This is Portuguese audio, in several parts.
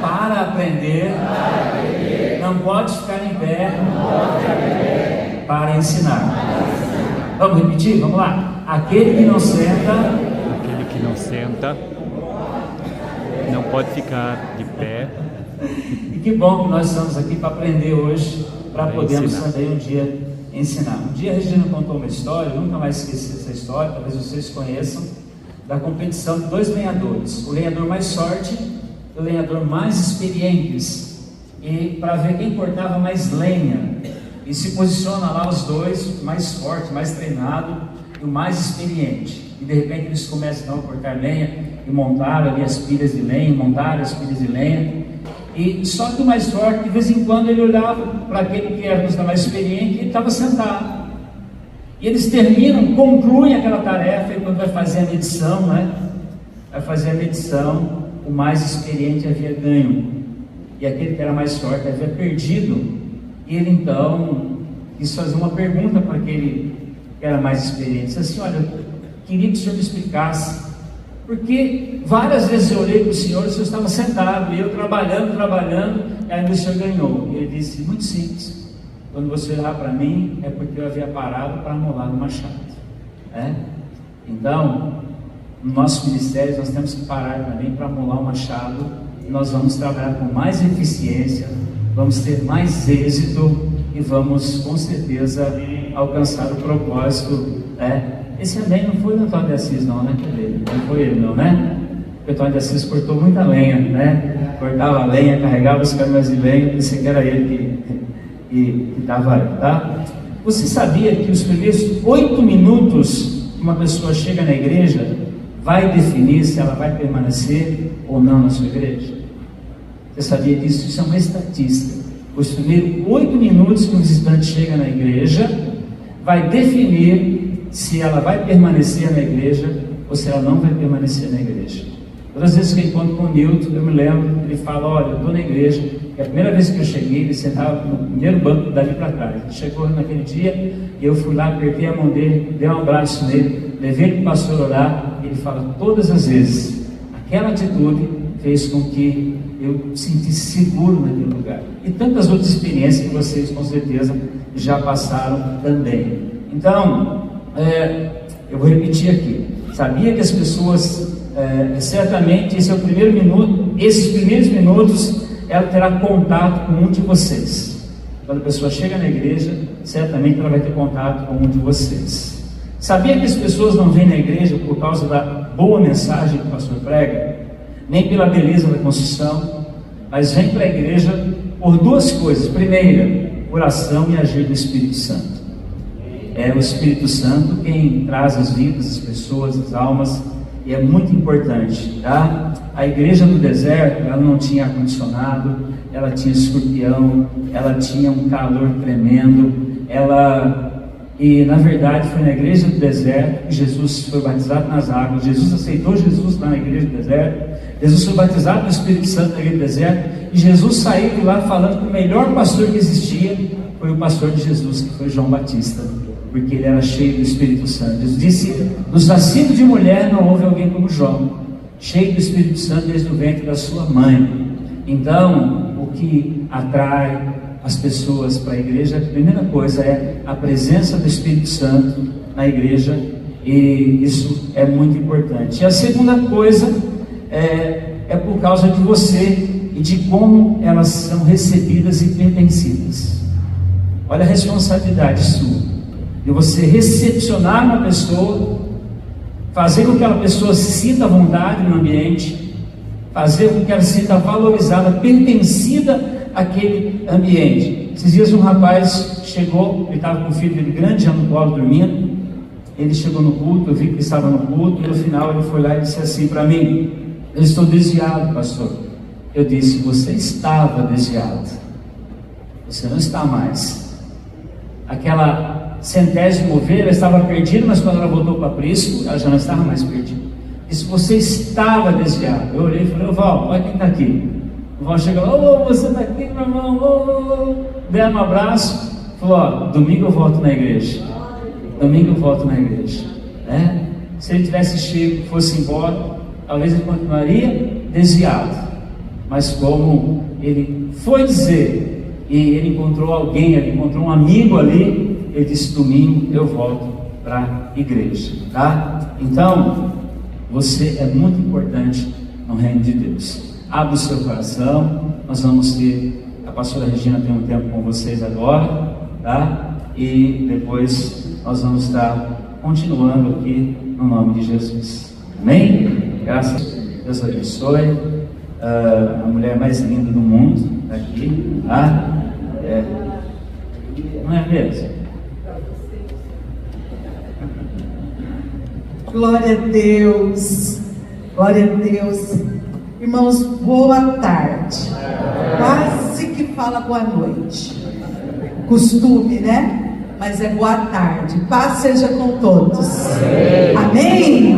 para aprender, não pode ficar em pé, para ensinar. Vamos repetir? Vamos lá. Aquele que não senta não pode ficar de pé. E que bom que nós estamos aqui para aprender hoje, para podermos ensinar. também um dia ensinar. Um dia a Regina contou uma história, eu nunca mais esqueci essa história, talvez vocês conheçam, da competição de 2 lenhadores, o lenhador mais sorte e o lenhador mais experientes, e para ver quem cortava mais lenha, e se posiciona lá os dois, o mais forte, mais treinado e o mais experiente, e de repente eles começam a cortar lenha e montaram ali as pilhas de lenha, e só que o mais forte, de vez em quando ele olhava para aquele que era mais experiente e ele estava sentado. E eles terminam, concluem aquela tarefa, e quando vai fazer a medição, vai fazer a medição, o mais experiente havia ganho, e aquele que era mais forte havia perdido. E ele então quis fazer uma pergunta para aquele que era mais experiente. Disse assim: olha, eu queria que o senhor me explicasse, porque várias vezes eu olhei para o senhor estava sentado, e eu trabalhando, e aí o senhor ganhou. E ele disse: muito simples, quando você olhar para mim, é porque eu havia parado para amolar o machado. Então, no nosso ministério, nós temos que parar também para amolar o machado, e nós vamos trabalhar com mais eficiência, vamos ter mais êxito, e vamos com certeza alcançar o propósito. Esse amém não foi o Antônio de Assis não, né? Não foi ele não, né? O Antônio de Assis cortou muita lenha, né? Cortava a lenha, carregava os caminhões de lenha, pensei que era ele que estava aí, tá? Você sabia que os primeiros 8 minutos que uma pessoa chega na igreja vai definir se ela vai permanecer ou não na sua igreja? Você sabia disso? Isso é uma estatística. Os primeiros 8 minutos que um visitante chega na igreja vai definir se ela vai permanecer na igreja ou se ela não vai permanecer na igreja. Todas as vezes que eu encontro com o Newton, eu me lembro, ele fala: olha, eu estou na igreja, e a primeira vez que eu cheguei, ele sentava no primeiro banco dali para trás. Ele chegou naquele dia, e eu fui lá, apertei a mão dele, dei um abraço nele, levei ele para o pastor orar. Ele fala: todas as vezes, aquela atitude fez com que eu me sentisse seguro naquele lugar. E tantas outras experiências que vocês com certeza já passaram também. Então, eu vou repetir aqui. Sabia que as pessoas, certamente, esse é o primeiro minuto, esses primeiros minutos, ela terá contato com um de vocês. Quando a pessoa chega na igreja, certamente ela vai ter contato com um de vocês. Sabia que as pessoas não vêm na igreja por causa da boa mensagem que o pastor prega, nem pela beleza da construção, mas vem para a igreja por 2 coisas. Primeira, oração e agir do Espírito Santo. É o Espírito Santo quem traz as vidas, as pessoas, as almas, e é muito importante, tá? A igreja no deserto, ela não tinha ar-condicionado, ela tinha escorpião, ela tinha um calor tremendo, e na verdade foi na igreja do deserto que Jesus foi batizado nas águas. Jesus aceitou Jesus lá na igreja do deserto, Jesus foi batizado no Espírito Santo na igreja do deserto, e Jesus saiu de lá falando que o melhor pastor que existia foi o pastor de Jesus, que foi João Batista, porque ele era cheio do Espírito Santo. Jesus disse: nos nascidos de mulher não houve alguém como João, cheio do Espírito Santo desde o ventre da sua mãe. Então, o que atrai as pessoas para a igreja, a primeira coisa é a presença do Espírito Santo na igreja, e isso é muito importante. E a segunda coisa é por causa de você e de como elas são recebidas e pertencidas. Olha a responsabilidade sua de você recepcionar uma pessoa, fazer com que aquela pessoa se sinta à vontade no ambiente, fazer com que ela se sinta valorizada, pertencida àquele ambiente. Esses dias um rapaz chegou, ele estava com o filho dele grande, já no colo, dormindo. Ele chegou no culto, eu vi que ele estava no culto, e no final ele foi lá e disse assim para mim: eu estou desviado, pastor. Eu disse: você estava desviado, você não está mais. Aquela centésima ovelha estava perdida, mas quando ela voltou para Prisco, ela já não estava mais perdida. Disse: você estava desviado. Eu olhei e falei: ô Val, olha quem está aqui. O Val chegou: ô, você está aqui, meu irmão, dei um abraço, falou: ó, domingo eu volto na igreja. Domingo eu volto na igreja. Se ele tivesse chego e fosse embora, talvez ele continuaria desviado. mas como ele foi dizer, e ele encontrou alguém ali, encontrou um amigo ali, ele disse: domingo eu volto para a igreja, tá? Então, você é muito importante no reino de Deus. Abra o seu coração. Nós vamos ter, a pastora Regina tem um tempo com vocês agora, tá? E depois nós vamos estar continuando aqui no nome de Jesus. Amém? Graças a Deus. Deus abençoe. A mulher mais linda do mundo está aqui, tá? Não é mesmo? Glória a Deus, glória a Deus. Irmãos, boa tarde. Quase que fala boa noite. Costume, né? Mas é boa tarde. Paz seja com todos. Amém?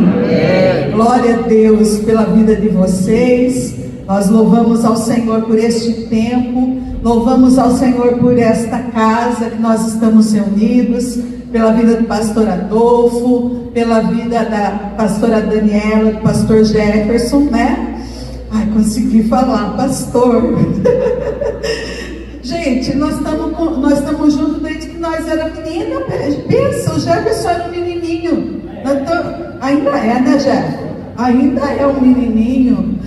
Glória a Deus pela vida de vocês. Nós louvamos ao Senhor por este tempo. Louvamos ao Senhor por esta casa que nós estamos reunidos, pela vida do pastor Adolfo, pela vida da pastora Daniela, do pastor Jefferson, né? Ai, consegui falar, pastor. Gente, nós estamos juntos desde que nós éramos meninos. Pensa, o Jefferson era um menininho. Ainda é, né, Jefferson? Ainda é um menininho.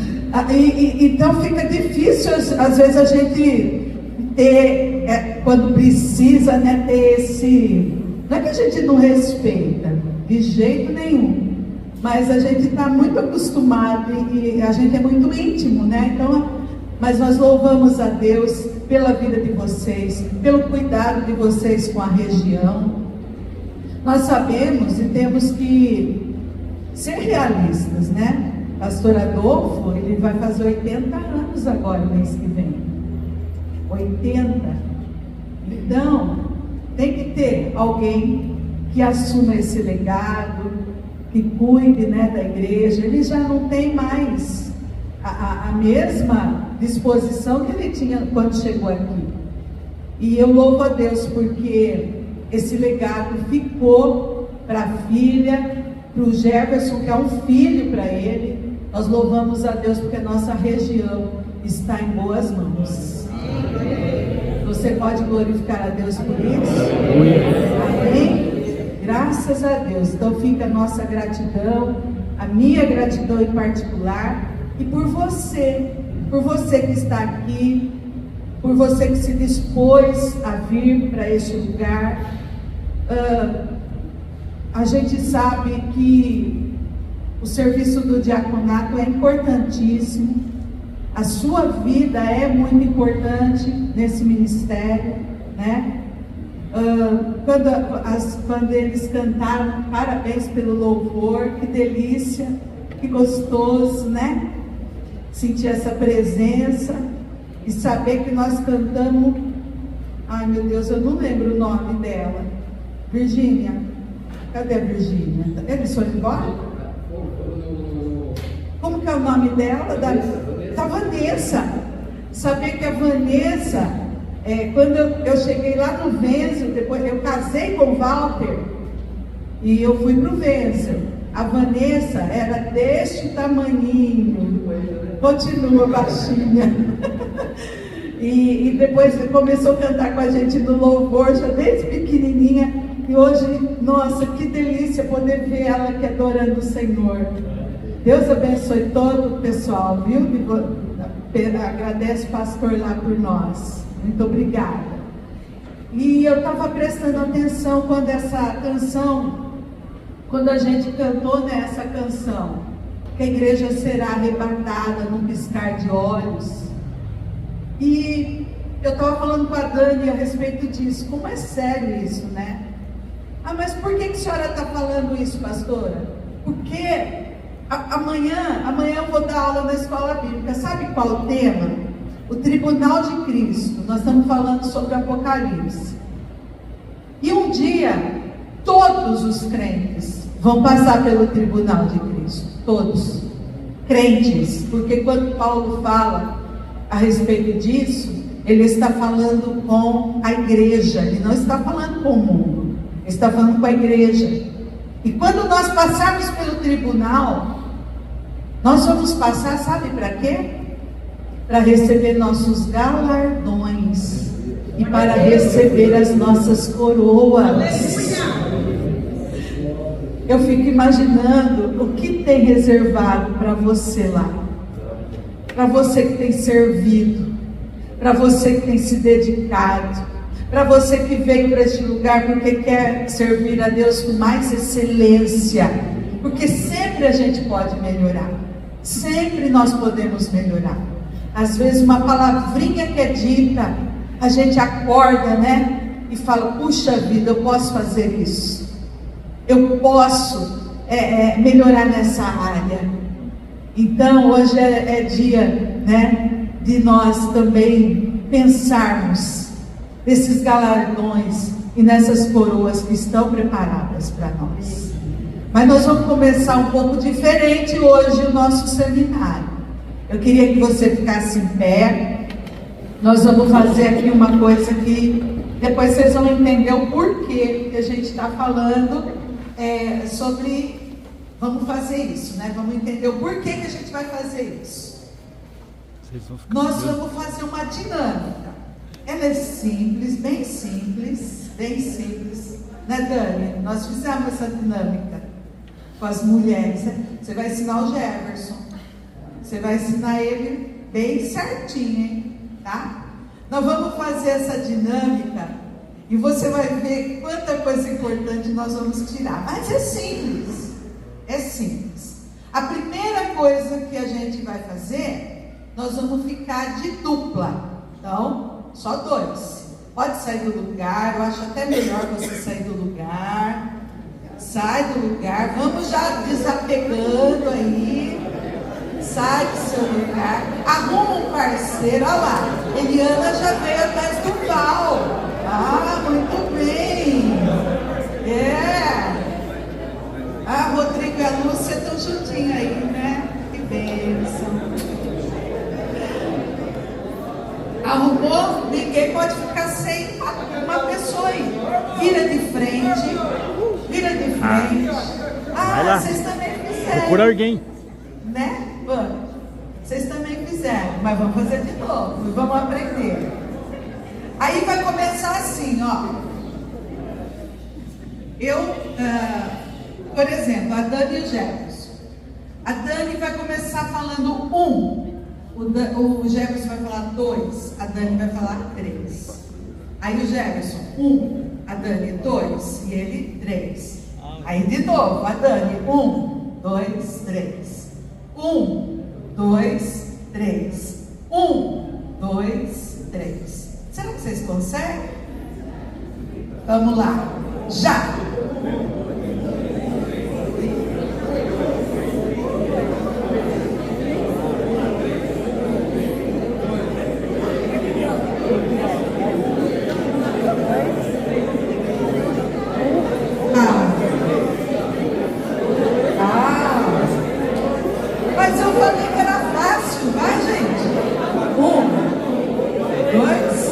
Então fica difícil, às vezes, a gente ter, quando precisa, né, ter esse... Não é que a gente não respeita, de jeito nenhum, mas a gente está muito acostumado e a gente é muito íntimo, né? Então, mas nós louvamos a Deus pela vida de vocês, pelo cuidado de vocês com a região. Nós sabemos e temos que ser realistas, né? Pastor Adolfo, ele vai fazer 80 anos agora, mês que vem. 80. Então, tem que ter alguém que assuma esse legado, que cuide, né, da igreja. Ele já não tem mais a mesma disposição que ele tinha quando chegou aqui. E eu louvo a Deus porque esse legado ficou para a filha, para o Jefferson, que é um filho para ele. Nós louvamos a Deus porque a nossa região está em boas mãos. Você pode glorificar a Deus por isso? Amém? Graças a Deus. Então fica a nossa gratidão, a minha gratidão em particular, e por você que está aqui, por você que se dispôs a vir para este lugar. A gente sabe que o serviço do diaconato é importantíssimo. A sua vida é muito importante nesse ministério, né? Quando eles cantaram, parabéns pelo louvor, que delícia, que gostoso, né? Sentir essa presença e saber que nós cantamos. Ai, meu Deus, eu não lembro o nome dela. Virgínia, cadê a Virgínia? Eles foram embora? Como que é o nome dela? Da Vanessa. Saber que a Vanessa, quando eu cheguei lá no Wenzel, depois eu casei com o Walter e eu fui para o Wenzel. A Vanessa era deste tamanhinho, continua baixinha. E depois começou a cantar com a gente no louvor, já desde pequenininha. E hoje, nossa, que delícia poder ver ela aqui adorando o Senhor. Deus abençoe todo o pessoal, viu? Agradece o pastor lá por nós. Muito obrigada. E eu estava prestando atenção quando a gente cantou nessa canção, que a igreja será arrebatada num piscar de olhos. E eu estava falando com a Dani a respeito disso. Como é sério isso, né? Ah, mas por que a senhora está falando isso, pastora? Porque amanhã eu vou dar aula na escola bíblica. Sabe qual o tema? O tribunal de Cristo. Nós estamos falando sobre o Apocalipse. E um dia, todos os crentes vão passar pelo tribunal de Cristo. Todos. Crentes. Porque quando Paulo fala a respeito disso, ele está falando com a igreja. Ele não está falando com o mundo. Ele está falando com a igreja. E quando nós passarmos pelo tribunal, nós vamos passar, sabe para quê? para receber nossos galardões e para receber as nossas coroas. Eu fico imaginando o que tem reservado para você lá, para você que tem servido, para você que tem se dedicado, para você que veio para este lugar porque quer servir a Deus com mais excelência, porque sempre a gente pode melhorar, sempre nós podemos melhorar. Às vezes uma palavrinha que é dita, a gente acorda, né? E fala, puxa vida, eu posso fazer isso, eu posso melhorar nessa área. Então hoje é dia, né, de nós também pensarmos nesses galardões e nessas coroas que estão preparadas para nós. Mas nós vamos começar um pouco diferente hoje o nosso seminário. Eu queria que você ficasse em pé. Nós vamos fazer aqui uma coisa que depois vocês vão entender o porquê que a gente está falando sobre. Vamos fazer isso, né? Vamos entender o porquê que a gente vai fazer isso. Nós vamos fazer uma dinâmica. Ela é simples, bem simples, né, Dani? Nós fizemos essa dinâmica com as mulheres. Você vai ensinar o Jefferson, você vai ensinar ele bem certinho, hein? Tá? Nós vamos fazer essa dinâmica e você vai ver quanta coisa importante nós vamos tirar. Mas é simples, é simples. A primeira coisa que a gente vai fazer, nós vamos ficar de dupla. Então, só dois. Pode sair do lugar, eu acho até melhor você sair do lugar. Sai do lugar, vamos já desapegando aí. Sai do seu lugar, arruma um parceiro. Olha lá, Eliana já veio atrás do Val. Ah, muito bem. Rodrigo e a Lúcia estão juntinhos aí, né? Que bênção. Arrumou? Ninguém pode ficar sem uma pessoa aí. Vira de frente. Vocês também fizeram. Procura alguém. Né? Vamos. Vocês também fizeram, mas vamos fazer de novo e vamos aprender. Aí vai começar assim, ó. Por exemplo, a Dani e o Jefferson. A Dani vai começar falando 1. O Jefferson vai falar 2, a Dani vai falar 3. Aí o Jefferson, 1, a Dani 2 e ele 3. Aí de novo, a Dani, 1, 2, 3. 1, 2, 3. 1, 2, 3. Será que vocês conseguem? Vamos lá. Já! Mas eu falei que era fácil, vai, gente? 1, 2.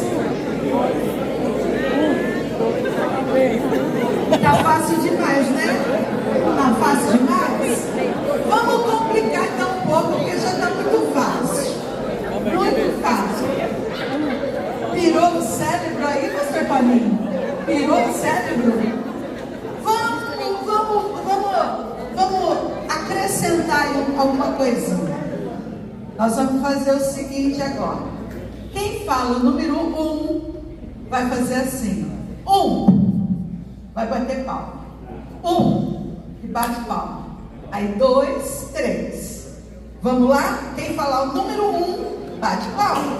Tá fácil demais, né? Tá fácil demais? Vamos complicar então um pouco, porque já tá muito fácil. Muito fácil. Pirou o cérebro aí, pastor Paulinho? Pirou o cérebro? Vamos acrescentar alguma coisinha. Nós vamos fazer o seguinte agora. Quem fala o número 1 vai fazer assim. 1, vai bater palma. 1, e bate palma. Aí 2, 3. Vamos lá? Quem falar o número 1, bate palma.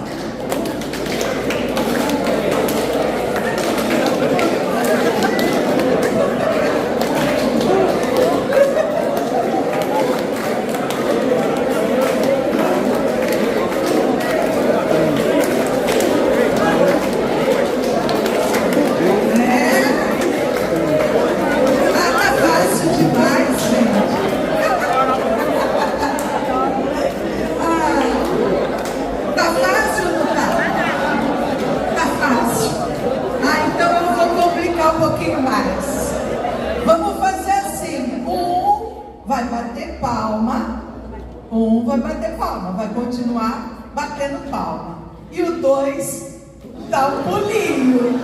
palma, batendo palma. E o 2 dá um pulinho.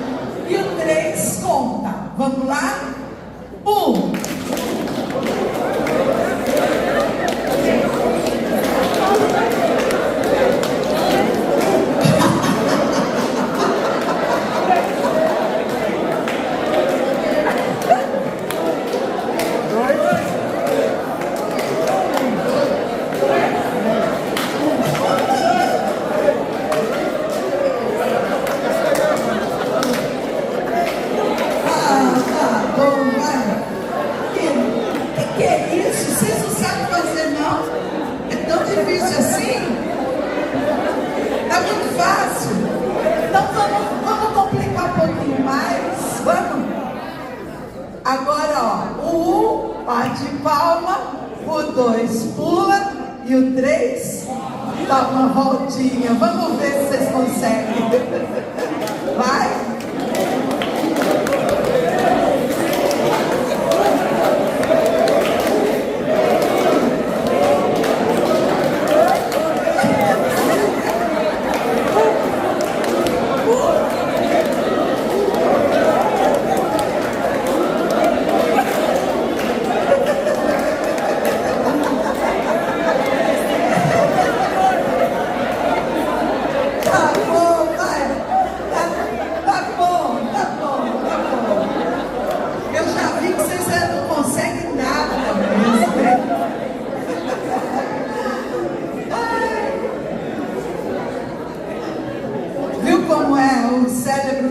E o 3 conta. Vamos lá? 1. Agora, ó, o 1 bate palma, o 2 pula e o 3 dá uma voltinha. Vamos ver se vocês conseguem. Vai!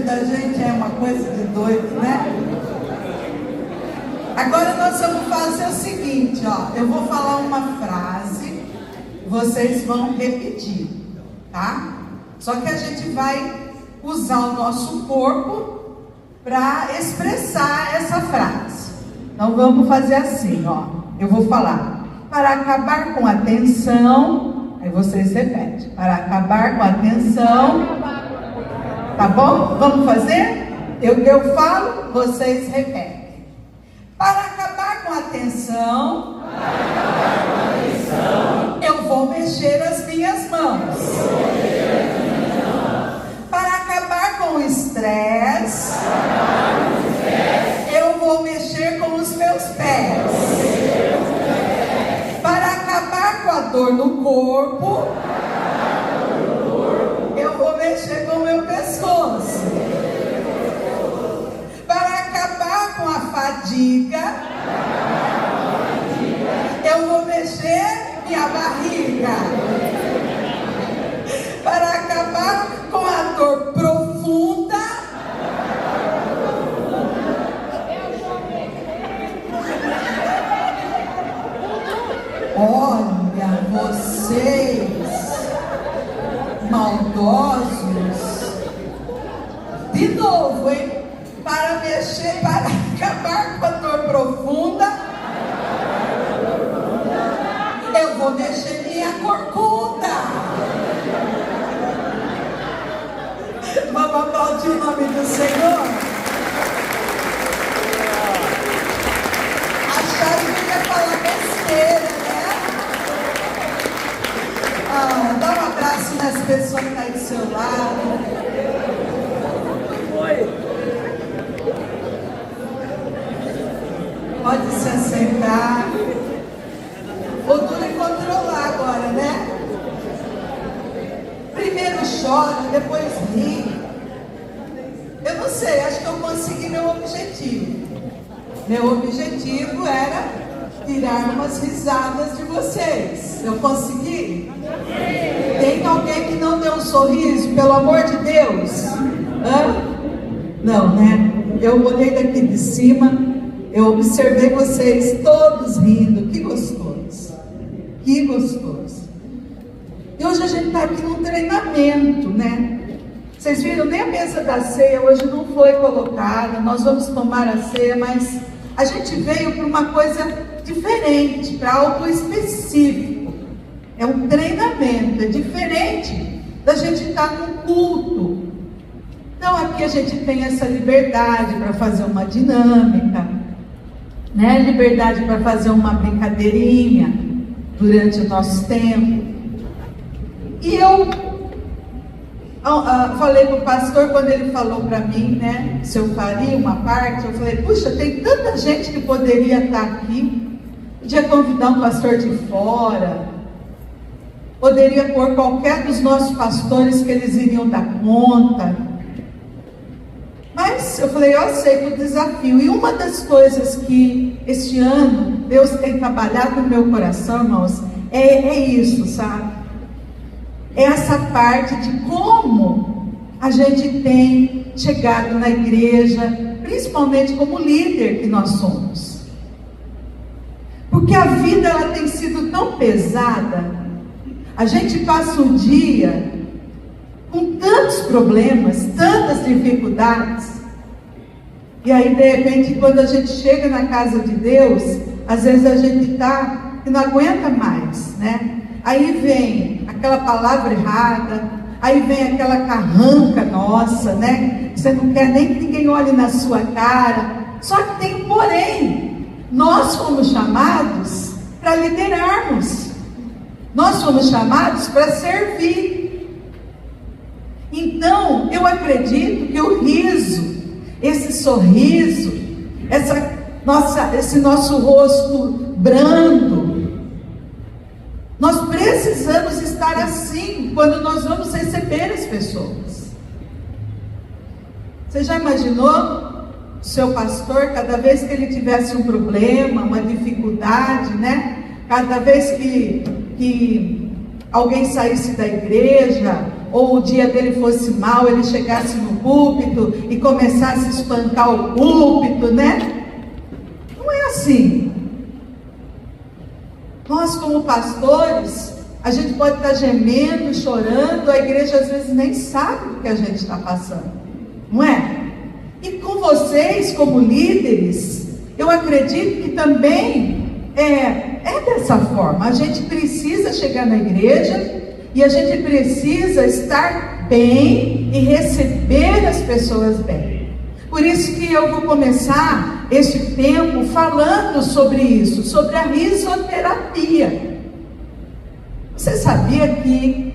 Da gente é uma coisa de doido, né? Agora nós vamos fazer o seguinte, ó. Eu vou falar uma frase, vocês vão repetir, tá? Só que a gente vai usar o nosso corpo para expressar essa frase. Então vamos fazer assim, ó. Eu vou falar: para acabar com a tensão. Aí vocês repetem: para acabar com a tensão. Tá bom? Vamos fazer? Eu falo, vocês repetem. Para acabar com a tensão, eu vou mexer as minhas mãos. Para acabar com o estresse, eu vou mexer com os meus pés. Para acabar com a dor no corpo, eu vou mexer com o meu pescoço. Para acabar com a fadiga, eu vou mexer minha barriga. Para acabar com a dor profunda, olha vocês maldosos. De novo, hein? Para mexer, para acabar com a dor profunda, eu vou mexer minha corcunda. Vamos aplaudir o nome do Senhor. Acharam que ia falar besteira, né? Dá um abraço nas pessoas que estão aí do seu lado. Pode se assentar. O duro é controlar agora, né? Primeiro chora, depois ri. Eu não sei, acho que eu consegui meu objetivo. Meu objetivo era tirar umas risadas de vocês. Eu consegui? Tem alguém que não deu um sorriso, pelo amor de Deus? Hã? Não, né? Eu olhei daqui de cima, eu observei vocês todos rindo. Que gostoso. Que gostoso. E hoje a gente está aqui num treinamento, né? Vocês viram, nem a mesa da ceia hoje não foi colocada. Nós vamos tomar a ceia, mas a gente veio para uma coisa diferente, para algo específico. É um treinamento, é diferente da gente estar no culto. Então aqui a gente tem essa liberdade para fazer uma dinâmica, né? Liberdade para fazer uma brincadeirinha durante o nosso tempo. E eu falei para o pastor, quando ele falou para mim, né, se eu faria uma parte, eu falei, puxa, tem tanta gente que poderia estar aqui, podia convidar um pastor de fora, poderia pôr qualquer dos nossos pastores que eles iriam dar conta. Mas eu falei, eu aceito o desafio. E uma das coisas que este ano Deus tem trabalhado no meu coração, irmãos, é isso, sabe? É essa parte de como a gente tem chegado na igreja, principalmente como líder que nós somos. Porque a vida ela tem sido tão pesada. A gente passa um dia com tantos problemas, tantas dificuldades, e aí de repente quando a gente chega na casa de Deus, às vezes a gente está que não aguenta mais, né? Aí vem aquela palavra errada, aí vem aquela carranca nossa, né? Você não quer nem que ninguém olhe na sua cara. Só que tem um porém, nós fomos chamados para liderarmos. Nós fomos chamados para servir. Então, eu acredito que o riso, esse sorriso, esse nosso rosto brando, nós precisamos estar assim quando nós vamos receber as pessoas. Você já imaginou o seu pastor, cada vez que ele tivesse um problema, uma dificuldade, né? Cada vez que alguém saísse da igreja, ou o dia dele fosse mal, ele chegasse no púlpito e começasse a espancar o púlpito, né? Não é assim. Nós como pastores, a gente pode estar gemendo, chorando, a igreja às vezes nem sabe o que a gente está passando, não é? E com vocês como líderes, eu acredito que também é dessa forma. A gente precisa chegar na igreja e a gente precisa estar bem e receber as pessoas bem. Por isso que eu vou começar este tempo falando sobre isso, sobre a risoterapia. Você sabia que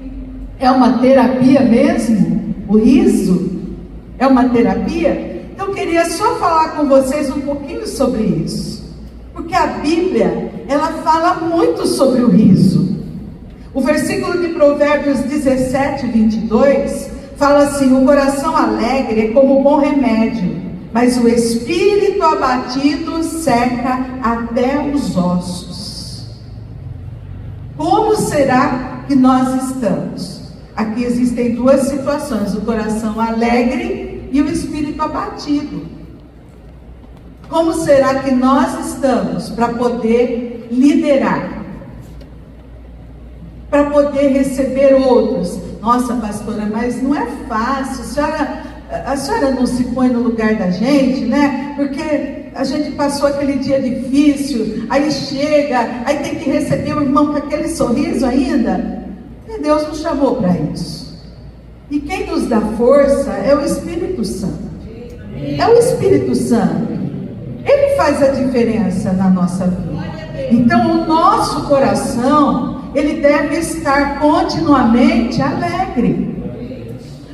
é uma terapia mesmo? O riso é uma terapia? Então eu queria só falar com vocês um pouquinho sobre isso. Porque a Bíblia, ela fala muito sobre o riso. O versículo de Provérbios 17, 22, fala assim: o coração alegre é como bom remédio, mas o espírito abatido seca até os ossos. Como será que nós estamos? Aqui existem duas situações: o coração alegre e o espírito abatido. Como será que nós estamos para poder liderar? Para poder receber outros? Nossa, pastora, mas não é fácil. A senhora não se põe no lugar da gente, né? Porque a gente passou aquele dia difícil, aí chega, aí tem que receber o irmão com aquele sorriso ainda. E Deus nos chamou para isso. E quem nos dá força é o Espírito Santo. É o Espírito Santo. Ele faz a diferença na nossa vida. Então o nosso coração, ele deve estar continuamente alegre.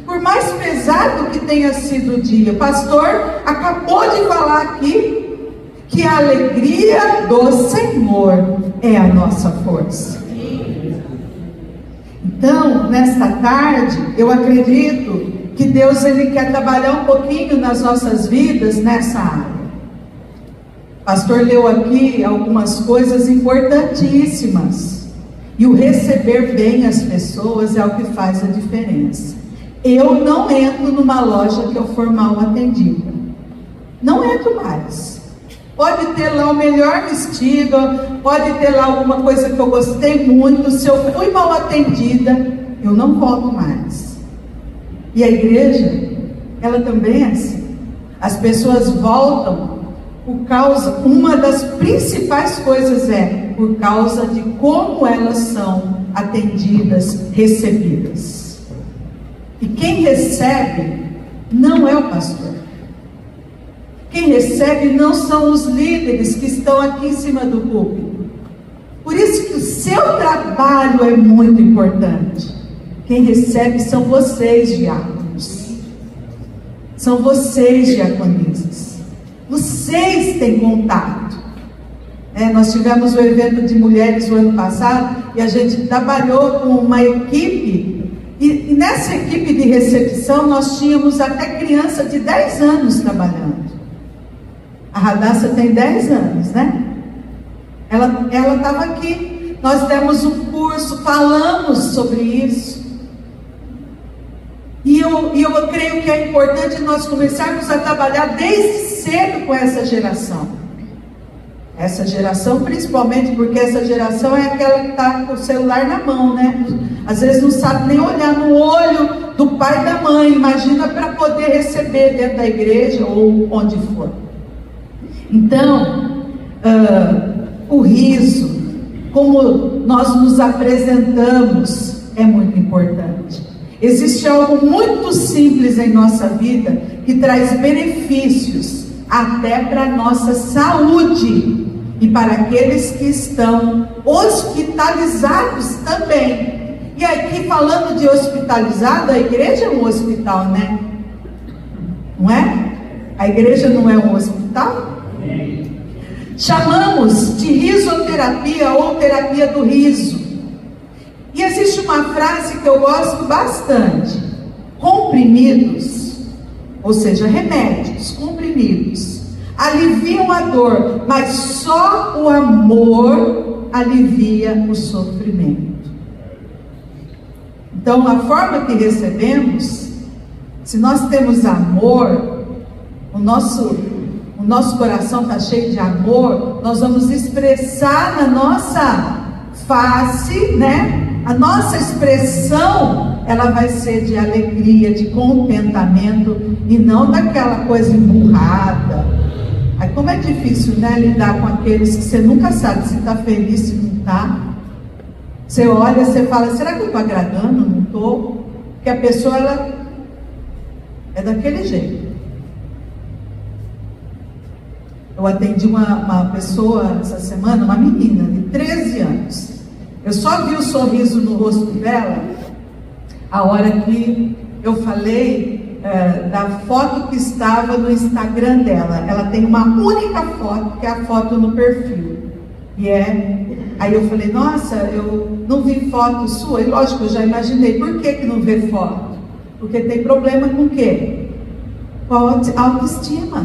Por mais pesado que tenha sido o dia, o pastor acabou de falar aqui que a alegria do Senhor é a nossa força. Então, nesta tarde, eu acredito que Deus ele quer trabalhar um pouquinho nas nossas vidas nessa área. O pastor leu aqui algumas coisas importantíssimas. E o receber bem as pessoas é o que faz a diferença. Eu não entro numa loja que eu for mal atendida. Não entro mais. Pode ter lá o melhor vestido, pode ter lá alguma coisa que eu gostei muito. Se eu fui mal atendida, eu não volto mais. E a igreja, ela também é assim. As pessoas voltam por causa, uma das principais coisas é por causa de como elas são atendidas, recebidas. E quem recebe não é o pastor. Quem recebe não são os líderes que estão aqui em cima do púlpito. Por isso que o seu trabalho é muito importante. Quem recebe são vocês, diáconos. São vocês, diaconisas. Vocês têm contato. Nós tivemos o evento de mulheres o ano passado e a gente trabalhou com uma equipe. E nessa equipe de recepção nós tínhamos até criança de 10 anos trabalhando. A Radassa tem 10 anos, né? Ela estava aqui. Nós demos um curso, falamos sobre isso. E eu creio que é importante nós começarmos a trabalhar desde cedo com essa geração. Essa geração, principalmente porque essa geração é aquela que está com o celular na mão, né? Às vezes não sabe nem olhar no olho do pai e da mãe. Imagina para poder receber dentro da igreja ou onde for. Então, o riso, como nós nos apresentamos, é muito importante. Existe algo muito simples em nossa vida que traz benefícios até para a nossa saúde e para aqueles que estão hospitalizados também. E aqui, falando de hospitalizado, a igreja é um hospital, né? Não é? A igreja não é um hospital? Chamamos de risoterapia ou terapia do riso. E existe uma frase que eu gosto bastante: comprimidos, ou seja, remédios, comprimidos, aliviam a dor, mas só o amor alivia o sofrimento. Então, a forma que recebemos, se nós temos amor, o nosso coração está cheio de amor, nós vamos expressar na nossa face, né? A nossa expressão, ela vai ser de alegria, de contentamento, e não daquela coisa emburrada. Aí como é difícil, né, lidar com aqueles que você nunca sabe se está feliz, se não está. Você olha, você fala, será que eu estou agradando? Não estou. Porque a pessoa, ela é daquele jeito. Eu atendi uma pessoa essa semana, uma menina de 13 anos. Eu só vi o sorriso no rosto dela a hora que eu falei da foto que estava no Instagram dela. Ela tem uma única foto, que é a foto no perfil. Aí eu falei, nossa, eu não vi foto sua. E lógico, eu já imaginei, por que não vê foto? Porque tem problema com o quê? Com a autoestima.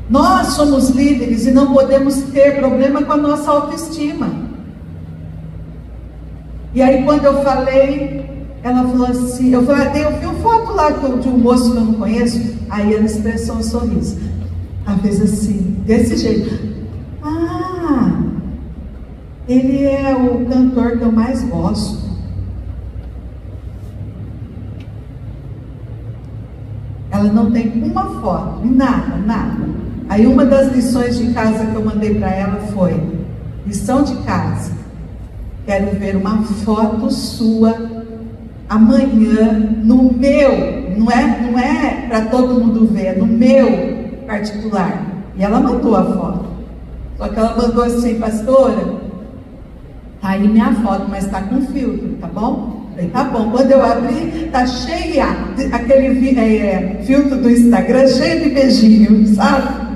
Nós somos líderes e não podemos ter problema com a nossa autoestima. E aí quando eu falei, ela falou assim, eu vi uma foto lá de um moço que eu não conheço. Aí ela expressou um sorriso. Ela fez assim, desse jeito. Ah, ele é o cantor que eu mais gosto. Ela não tem uma foto, nada. Aí uma das lições de casa que eu mandei para ela foi: lição de casa, quero ver uma foto sua amanhã no meu, não é para todo mundo ver, é no meu particular. E ela mandou a foto. Só que ela mandou assim, pastora, tá aí minha foto, mas tá com filtro, tá bom? Eu falei, tá bom. Quando eu abri, tá cheia, aquele filtro do Instagram, cheio de beijinhos, sabe?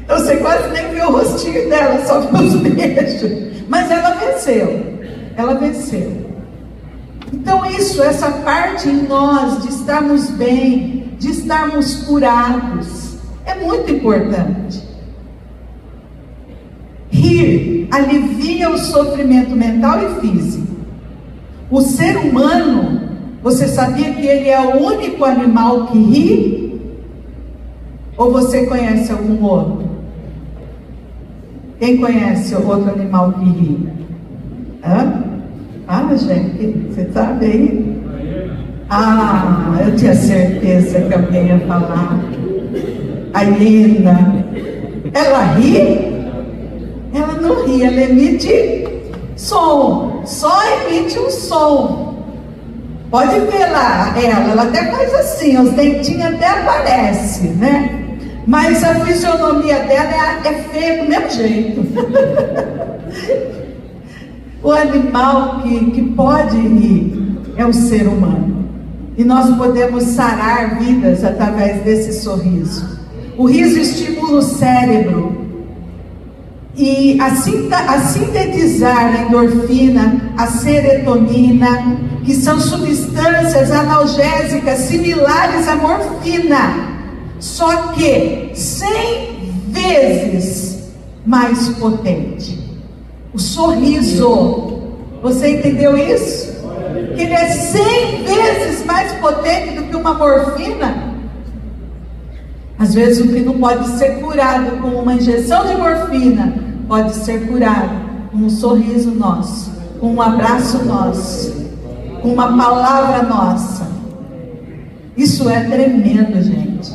Então você quase nem viu o rostinho dela, só viu os beijos. Mas ela venceu. Então essa parte em nós, de estarmos bem, de estarmos curados, é muito importante. Rir alivia o sofrimento mental e físico. O ser humano, você sabia que ele é o único animal que ri? Ou você conhece algum outro? Quem conhece outro animal que ri? Fala, gente, você sabe aí? Eu tinha certeza que alguém ia falar. A hiena. Ela ri? Ela não ri, ela emite som. Só emite um som. Pode ver lá, ela até faz assim, os dentinhos até aparecem, né? Mas a fisionomia dela é feia do mesmo jeito. O animal que pode rir é o ser humano. E nós podemos sarar vidas através desse sorriso. O riso estimula o cérebro e a sintetizar a endorfina, a serotonina, que são substâncias analgésicas similares à morfina, só que 100 vezes mais potente. O sorriso, você entendeu isso? Que ele é 100 vezes mais potente do que uma morfina. Às vezes o que não pode ser curado com uma injeção de morfina, pode ser curado com um sorriso nosso, com um abraço nosso, com uma palavra nossa. Isso é tremendo, gente.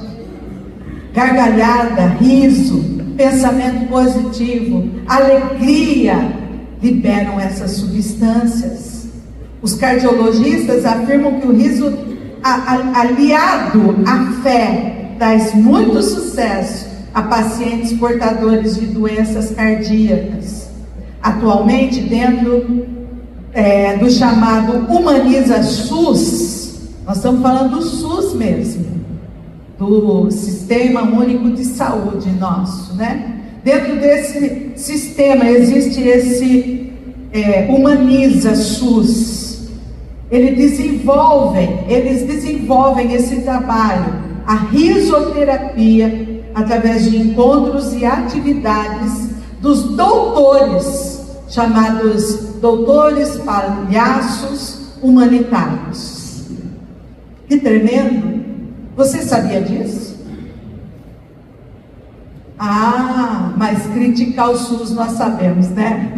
Gargalhada, riso, pensamento positivo, alegria, liberam essas substâncias. Os cardiologistas afirmam que o riso aliado à fé traz muito sucesso a pacientes portadores de doenças cardíacas. Atualmente, dentro do chamado Humaniza SUS, nós estamos falando do SUS mesmo, do Sistema Único de Saúde nosso, né? Dentro desse sistema existe esse Humaniza SUS. Eles desenvolvem esse trabalho, a risoterapia, através de encontros e atividades dos doutores, chamados doutores palhaços humanitários. Que tremendo! Você sabia disso? Ah, mas criticar o SUS nós sabemos, né?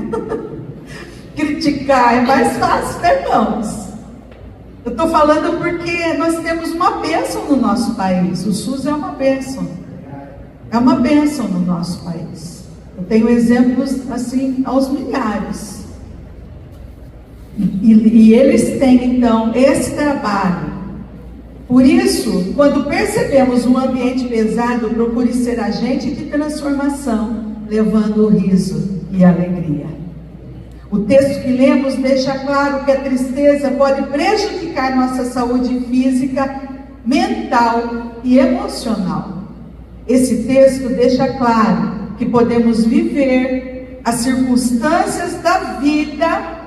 Criticar é mais fácil, né, irmãos? Eu estou falando porque nós temos uma bênção no nosso país. O SUS é uma bênção. É uma bênção no nosso país. Eu tenho exemplos assim aos milhares. E eles têm então esse trabalho. Por isso, quando percebemos um ambiente pesado, procure ser agente de transformação, levando o riso e a alegria. O texto que lemos deixa claro que a tristeza pode prejudicar nossa saúde física, mental e emocional. Esse texto deixa claro que podemos viver as circunstâncias da vida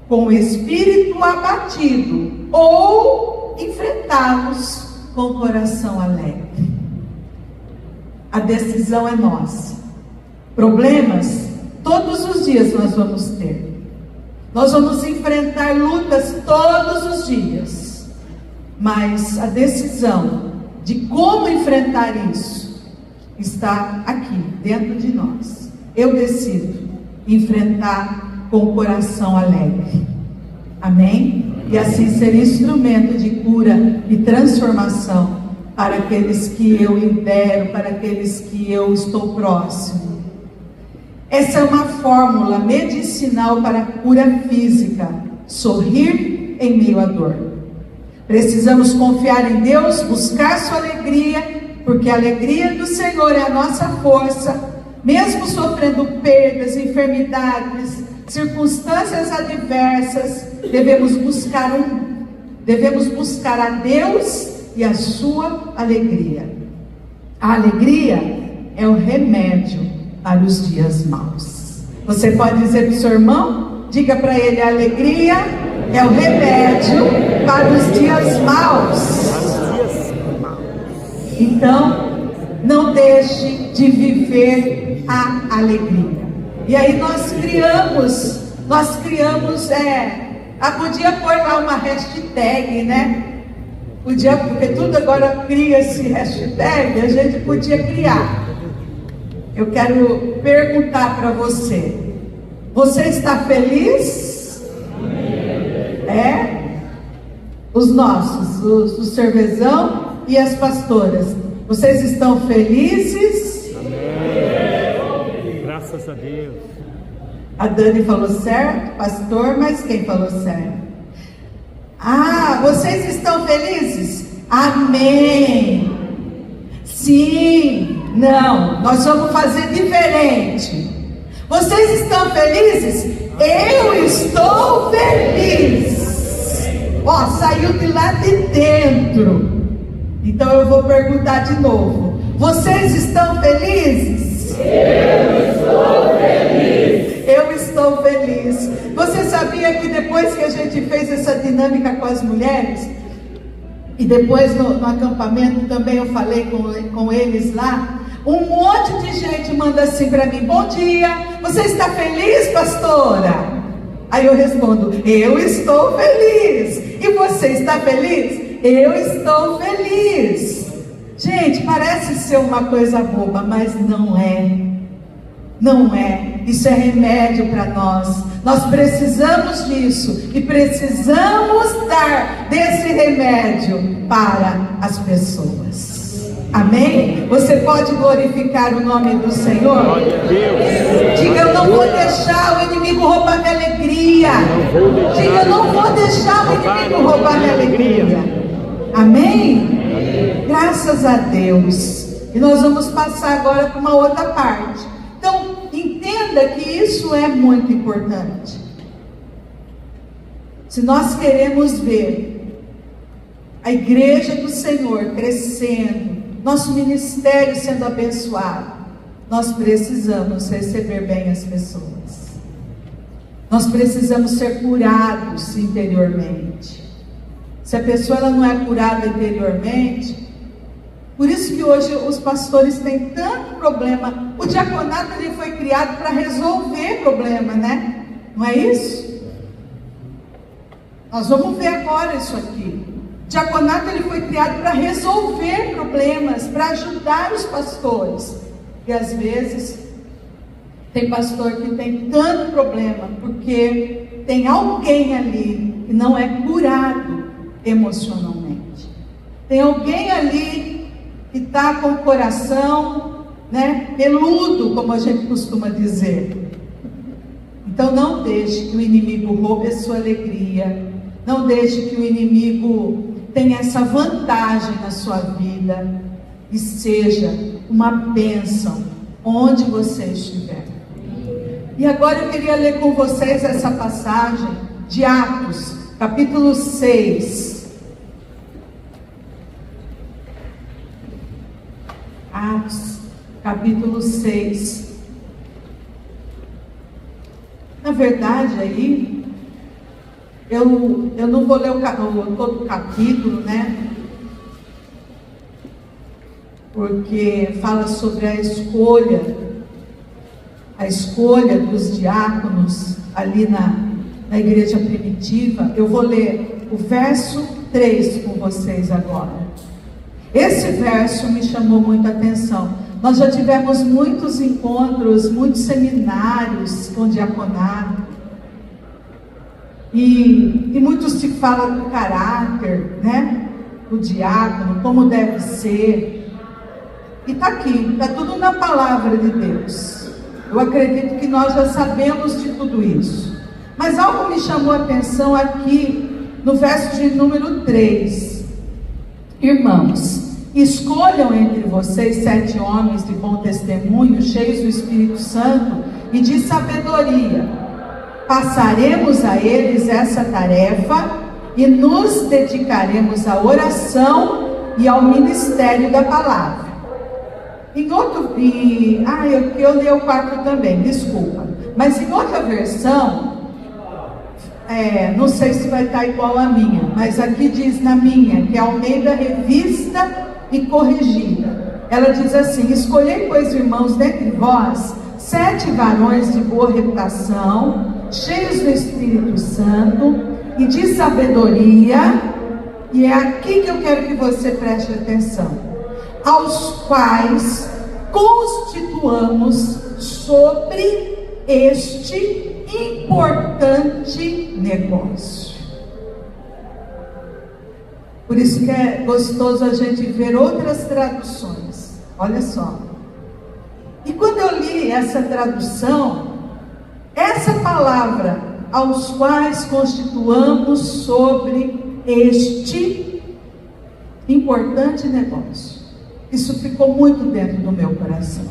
com o espírito abatido ou enfrentá-los com o coração alegre. A decisão é nossa. Problemas todos os dias nós vamos ter. Nós vamos enfrentar lutas todos os dias. Mas a decisão de como enfrentar isso está aqui, dentro de nós. Eu decido enfrentar com o coração alegre. Amém? E assim ser instrumento de cura e transformação para aqueles que eu lidero, para aqueles que eu estou próximo. Essa é uma fórmula medicinal para a cura física. Sorrir em meio à dor. Precisamos confiar em Deus, buscar sua alegria, porque a alegria do Senhor é a nossa força. Mesmo sofrendo perdas, enfermidades, circunstâncias adversas, devemos buscar a Deus e a sua alegria. A alegria é o remédio para os dias maus. Você pode dizer para o seu irmão? Diga para ele: a alegria é o remédio para os dias maus. Então, não deixe de viver a alegria. E aí nós criamos, podia pôr lá uma hashtag, né? Podia, porque tudo agora cria esse hashtag, a gente podia criar. Eu quero perguntar para você: você está feliz? Os nossos, o Cervezão e as pastoras, vocês estão felizes? Amém. Graças a Deus. A Dani falou certo, pastor, mas quem falou certo? Ah, vocês estão felizes? Amém. Sim. Não, nós vamos fazer diferente. Vocês estão felizes? Eu estou feliz. Ó, saiu de lá de dentro. Então eu vou perguntar de novo. Vocês estão felizes? Eu estou feliz. Eu estou feliz. Você sabia que depois que a gente fez essa dinâmica com as mulheres, e depois no acampamento também eu falei com eles lá, um monte de gente manda assim para mim: bom dia, você está feliz, pastora? Aí eu respondo: eu estou feliz. E você está feliz? Eu estou feliz. Gente, parece ser uma coisa boba, mas não é. Não é. Isso é remédio para nós. Nós precisamos disso e precisamos dar desse remédio para as pessoas. Amém? Você pode glorificar o nome do Senhor? Glória a Deus. Diga: eu não vou deixar o inimigo roubar minha alegria. Diga: eu não vou deixar o inimigo roubar minha alegria. Amém? Graças a Deus. E nós vamos passar agora para uma outra parte. Então, entenda que isso é muito importante. Se nós queremos ver a igreja do Senhor crescendo, nosso ministério sendo abençoado, nós precisamos receber bem as pessoas. Nós precisamos ser curados interiormente. Se a pessoa ela não é curada interiormente, por isso que hoje os pastores têm tanto problema. O diaconato ele foi criado para resolver problema, né? Não é isso? Nós vamos ver agora isso aqui. O diaconato ele foi criado para resolver problemas, para ajudar os pastores. E às vezes tem pastor que tem tanto problema porque tem alguém ali que não é curado emocionalmente. Tem alguém ali que está com o coração, né, peludo, como a gente costuma dizer. Então não deixe que o inimigo roube a sua alegria. Não deixe que o inimigo tenha essa vantagem na sua vida. E seja uma bênção onde você estiver. E agora eu queria ler com vocês essa passagem de Atos, capítulo 6. Atos, capítulo 6. Na verdade, aí, eu não vou ler todo o capítulo, né? Porque fala sobre a escolha dos diáconos ali na igreja primitiva. Eu vou ler o verso 3 com vocês agora. Esse verso me chamou muita atenção. Nós já tivemos muitos encontros, muitos seminários com diaconato. E muito se fala do caráter, né? Do diácono, como deve ser. E está aqui, está tudo na palavra de Deus. Eu acredito que nós já sabemos de tudo isso. Mas algo me chamou a atenção aqui, no verso de número 3. Irmãos, escolham entre vocês 7 homens de bom testemunho, cheios do Espírito Santo e de sabedoria. Passaremos a eles essa tarefa e nos dedicaremos à oração e ao ministério da palavra. Eu li o 4 também, desculpa. Mas em outra versão, não sei se vai estar igual a minha, mas aqui diz na minha, que é Almeida Revista e Corrigida. Ela diz assim: escolhei, pois, irmãos, dentre vós 7 varões de boa reputação, cheios do Espírito Santo e de sabedoria, e é aqui que eu quero que você preste atenção, aos quais constituamos sobre este importante negócio. Por isso que é gostoso a gente ver outras traduções. Olha só. E quando eu li essa tradução, essa palavra, aos quais constituamos sobre este importante negócio, isso ficou muito dentro do meu coração.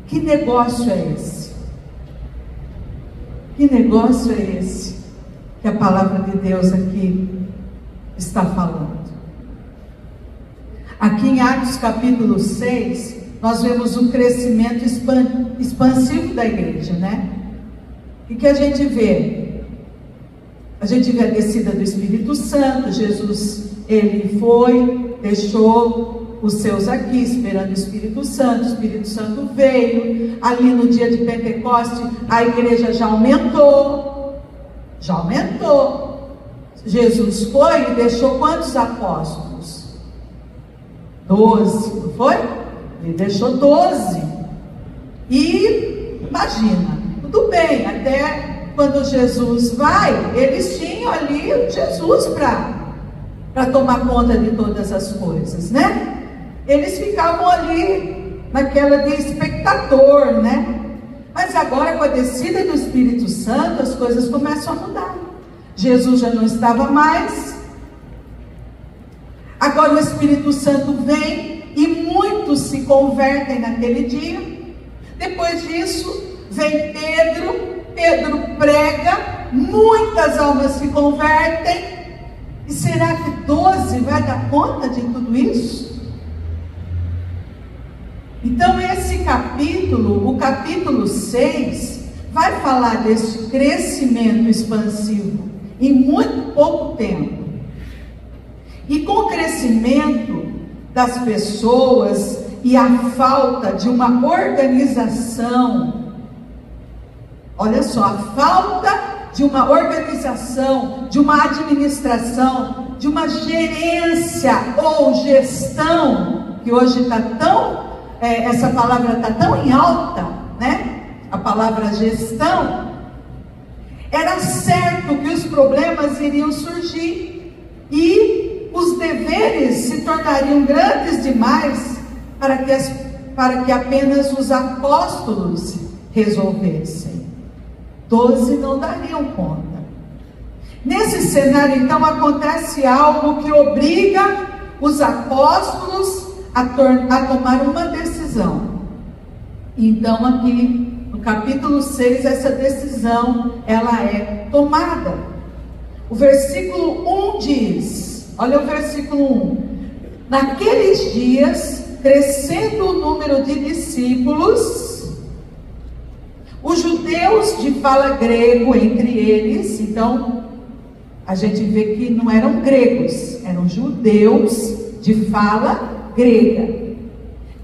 Que negócio é esse? Que negócio é esse? que a palavra de Deus aqui está falando. Aqui em Atos capítulo 6, nós vemos um crescimento expansivo da igreja, né? E que a gente vê? A gente vê a descida do Espírito Santo. Jesus, ele foi, deixou os seus aqui, esperando o Espírito Santo veio, ali no dia de Pentecoste, a igreja já aumentou, Jesus foi e deixou quantos apóstolos? 12, não foi? Ele deixou 12, e imagina, tudo bem, até quando Jesus vai, eles tinham ali Jesus para tomar conta de todas as coisas, né? Eles ficavam ali naquela de espectador, né? Mas agora, com a descida do Espírito Santo, as coisas começam a mudar. Jesus já não estava mais. Agora o Espírito Santo vem e muitos se convertem naquele dia. Depois disso, vem Pedro prega, muitas almas se convertem. E será que 12 vai dar conta de tudo isso? Então esse capítulo, o capítulo 6, vai falar desse crescimento expansivo em muito pouco tempo. E com o crescimento das pessoas e a falta de uma organização, olha só, a falta de uma organização, de uma administração, de uma gerência ou gestão, que hoje está tão, essa palavra está tão em alta, né? A palavra gestão. Era certo que os problemas iriam surgir e os deveres se tornariam grandes demais para que apenas os apóstolos resolvessem. 12 não dariam conta. Nesse cenário, então, acontece algo que obriga os apóstolos a tomar uma decisão. Então, aqui no capítulo 6, essa decisão, ela é tomada. O versículo 1 diz, olha o versículo 1: naqueles dias, crescendo o número de discípulos, os judeus de fala grego entre eles, então a gente vê que não eram gregos, eram judeus de fala grega,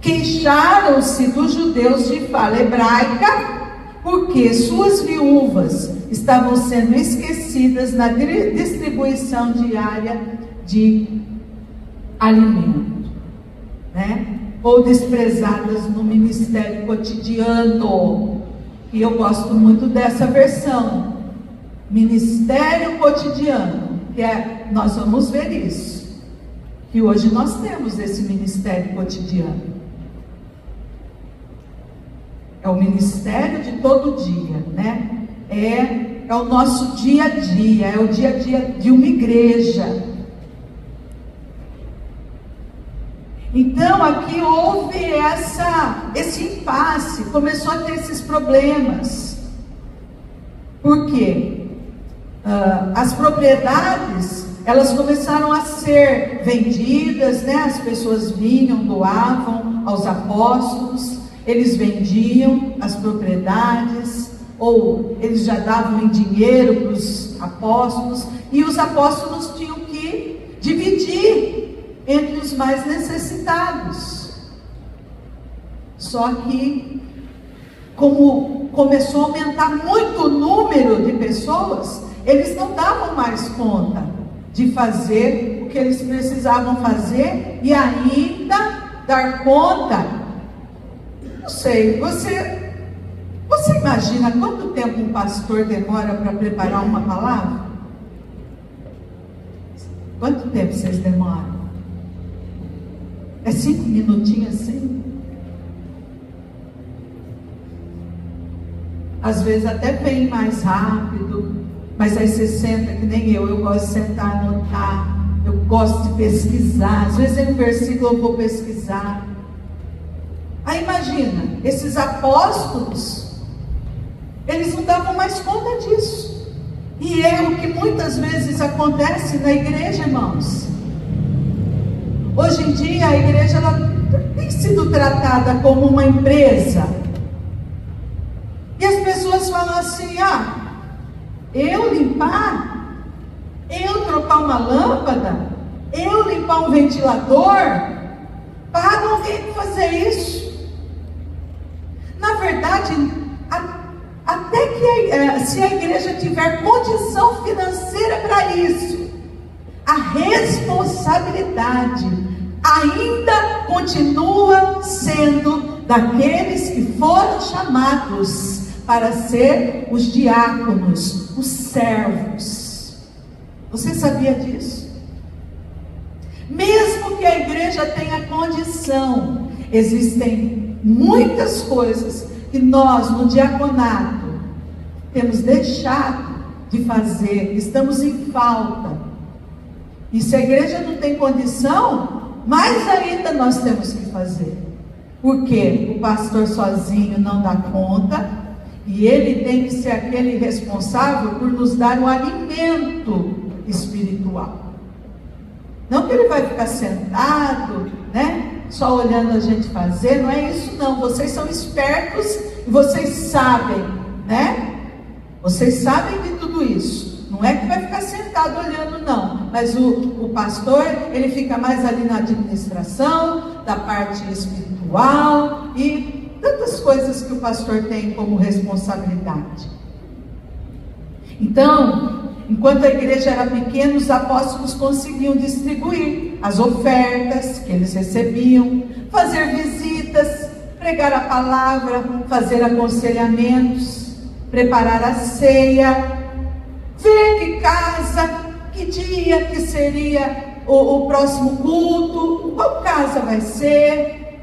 queixaram-se dos judeus de fala hebraica, porque suas viúvas estavam sendo esquecidas na distribuição diária de alimento, né? Ou desprezadas no ministério cotidiano. E eu gosto muito dessa versão, ministério cotidiano, que nós vamos ver isso, que hoje nós temos esse ministério cotidiano. É o ministério de todo dia, né? É o nosso dia a dia, é o dia a dia de uma igreja. Então aqui houve esse impasse, começou a ter esses problemas. Por quê? As propriedades, elas começaram a ser vendidas, né? As pessoas vinham, doavam aos apóstolos, eles vendiam as propriedades, ou eles já davam em dinheiro para os apóstolos, e os apóstolos tinham que dividir entre os mais necessitados. Só que, como começou a aumentar muito o número de pessoas, eles não davam mais conta de fazer o que eles precisavam fazer e ainda dar conta. Não sei, você imagina quanto tempo um pastor demora para preparar uma palavra? Quanto tempo vocês demoram? É 5 minutinhos assim? Às vezes até vem mais rápido, mas aí você senta, que nem eu gosto de sentar, anotar, eu gosto de pesquisar. Às vezes em um versículo eu vou pesquisar. Aí imagina, esses apóstolos, eles não davam mais conta disso. E é o que muitas vezes acontece na igreja, irmãos. Hoje em dia a igreja ela tem sido tratada como uma empresa. E as pessoas falam assim: eu limpar, eu trocar uma lâmpada, eu limpar um ventilador, paga alguém para fazer isso. Na verdade, até que se a igreja tiver condição financeira para isso, a responsabilidade ainda continua sendo daqueles que foram chamados para ser os diáconos, os servos. Você sabia disso? Mesmo que a igreja tenha condição, existem muitas coisas que nós no diaconato temos deixado de fazer, estamos em falta. E se a igreja não tem condição, mais ainda nós temos que fazer. Porque o pastor sozinho não dá conta, e ele tem que ser aquele responsável por nos dar um alimento espiritual. Não que ele vai ficar sentado, só olhando a gente fazer, não é isso não. Vocês são espertos e vocês sabem, Vocês sabem de tudo isso. Não é que vai ficar sentado olhando, não. Mas o pastor, ele fica mais ali na administração, da parte espiritual e tantas coisas que o pastor tem como responsabilidade. Então, enquanto a igreja era pequena, os apóstolos conseguiam distribuir as ofertas que eles recebiam, fazer visitas, pregar a palavra, fazer aconselhamentos, preparar a ceia, ver que casa, que dia que seria o próximo culto, qual casa vai ser,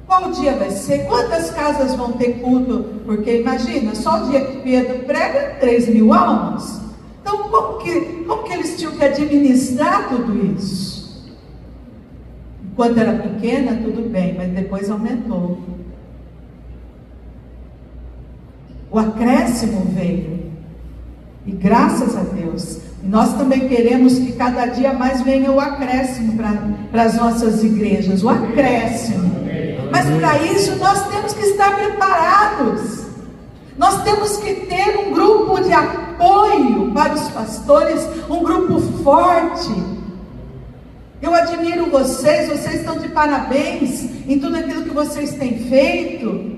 qual dia vai ser, quantas casas vão ter culto, porque imagina, só o dia que Pedro prega, 3.000 almas. Então como que eles tinham que administrar tudo isso? Enquanto era pequena, tudo bem, mas depois aumentou. O acréscimo veio. E graças a Deus. E nós também queremos que cada dia mais venha o acréscimo para as nossas igrejas. O acréscimo. Mas para isso nós temos que estar preparados. Nós temos que ter um grupo de apoio para os pastores. Um grupo forte. Eu admiro vocês estão de parabéns em tudo aquilo que vocês têm feito.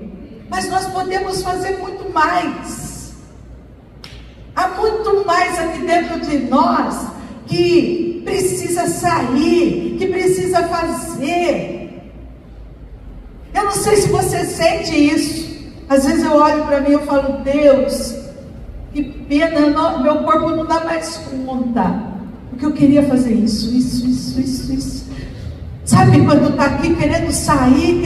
Mas nós podemos fazer muito mais. Há muito mais aqui dentro de nós que precisa sair, que precisa fazer. Eu não sei se você sente isso. Às vezes eu olho para mim e eu falo: Deus, que pena, meu corpo não dá mais conta. Porque eu queria fazer isso. Sabe quando está aqui querendo sair?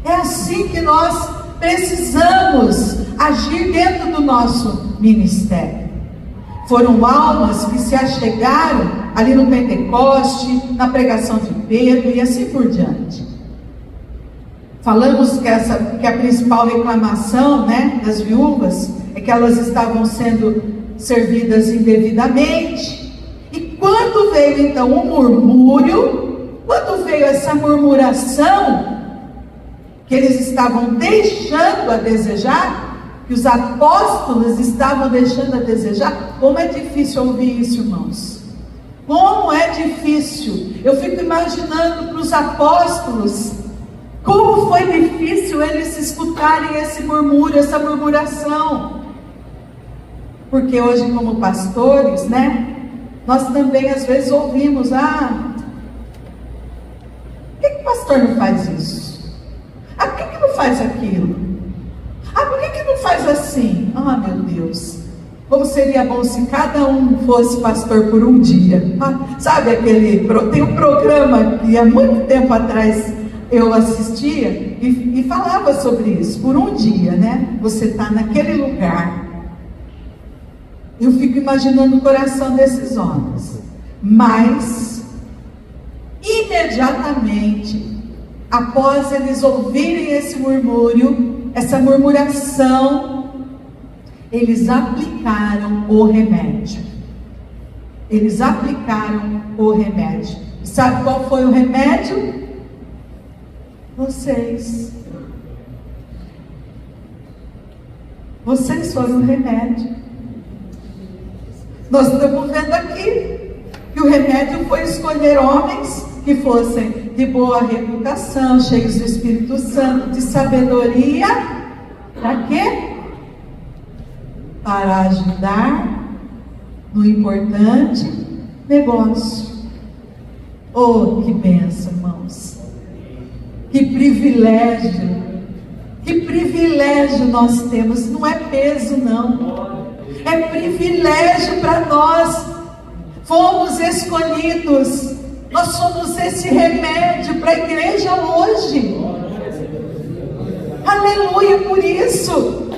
É assim que nós precisamos agir dentro do nosso ministério. Foram almas que se achegaram ali no Pentecoste, na pregação de Pedro e assim por diante. Falamos que a principal reclamação, das viúvas é que elas estavam sendo servidas indevidamente. E quando veio então o murmúrio, quando veio essa murmuração, que eles estavam deixando a desejar, que os apóstolos estavam deixando a desejar. Como é difícil ouvir isso, irmãos. Como é difícil. Eu fico imaginando para os apóstolos, como foi difícil eles escutarem esse murmúrio, essa murmuração. Porque hoje, como pastores, nós também às vezes ouvimos: por que o pastor não faz isso? Por que não faz aquilo? Por que não faz assim? Meu Deus, como seria bom se cada um fosse pastor por um dia. Sabe tem um programa que há muito tempo atrás eu assistia e falava sobre isso. Por um dia, você está naquele lugar. Eu fico imaginando o coração desses homens. Mas imediatamente após eles ouvirem esse murmúrio, essa murmuração, Eles aplicaram o remédio. Eles aplicaram o remédio. E sabe qual foi o remédio? Vocês. Vocês foram o remédio. Nós estamos vendo aqui que o remédio foi escolher homens que fossem de boa reputação, cheios do Espírito Santo, de sabedoria. Para quê? Para ajudar no importante negócio. Oh, que bênção, irmãos! Que privilégio! Que privilégio nós temos! Não é peso, não. É privilégio para nós. Fomos escolhidos. Nós somos esse remédio para a igreja hoje. Aleluia por isso.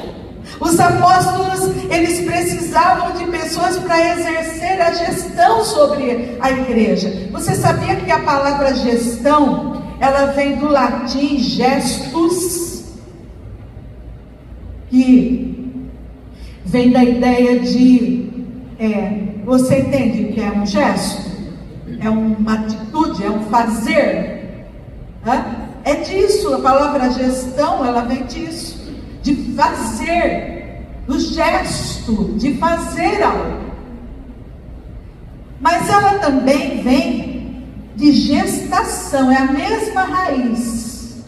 Os apóstolos, eles precisavam de pessoas para exercer a gestão sobre a igreja. Você sabia que a palavra gestão, ela vem do latim gestus, que vem da ideia de, você entende o que é um gesto? É uma atitude, é um fazer. É disso, a palavra gestão, ela vem disso. De fazer, do gesto, de fazer algo. Mas ela também vem de gestação, é a mesma raiz.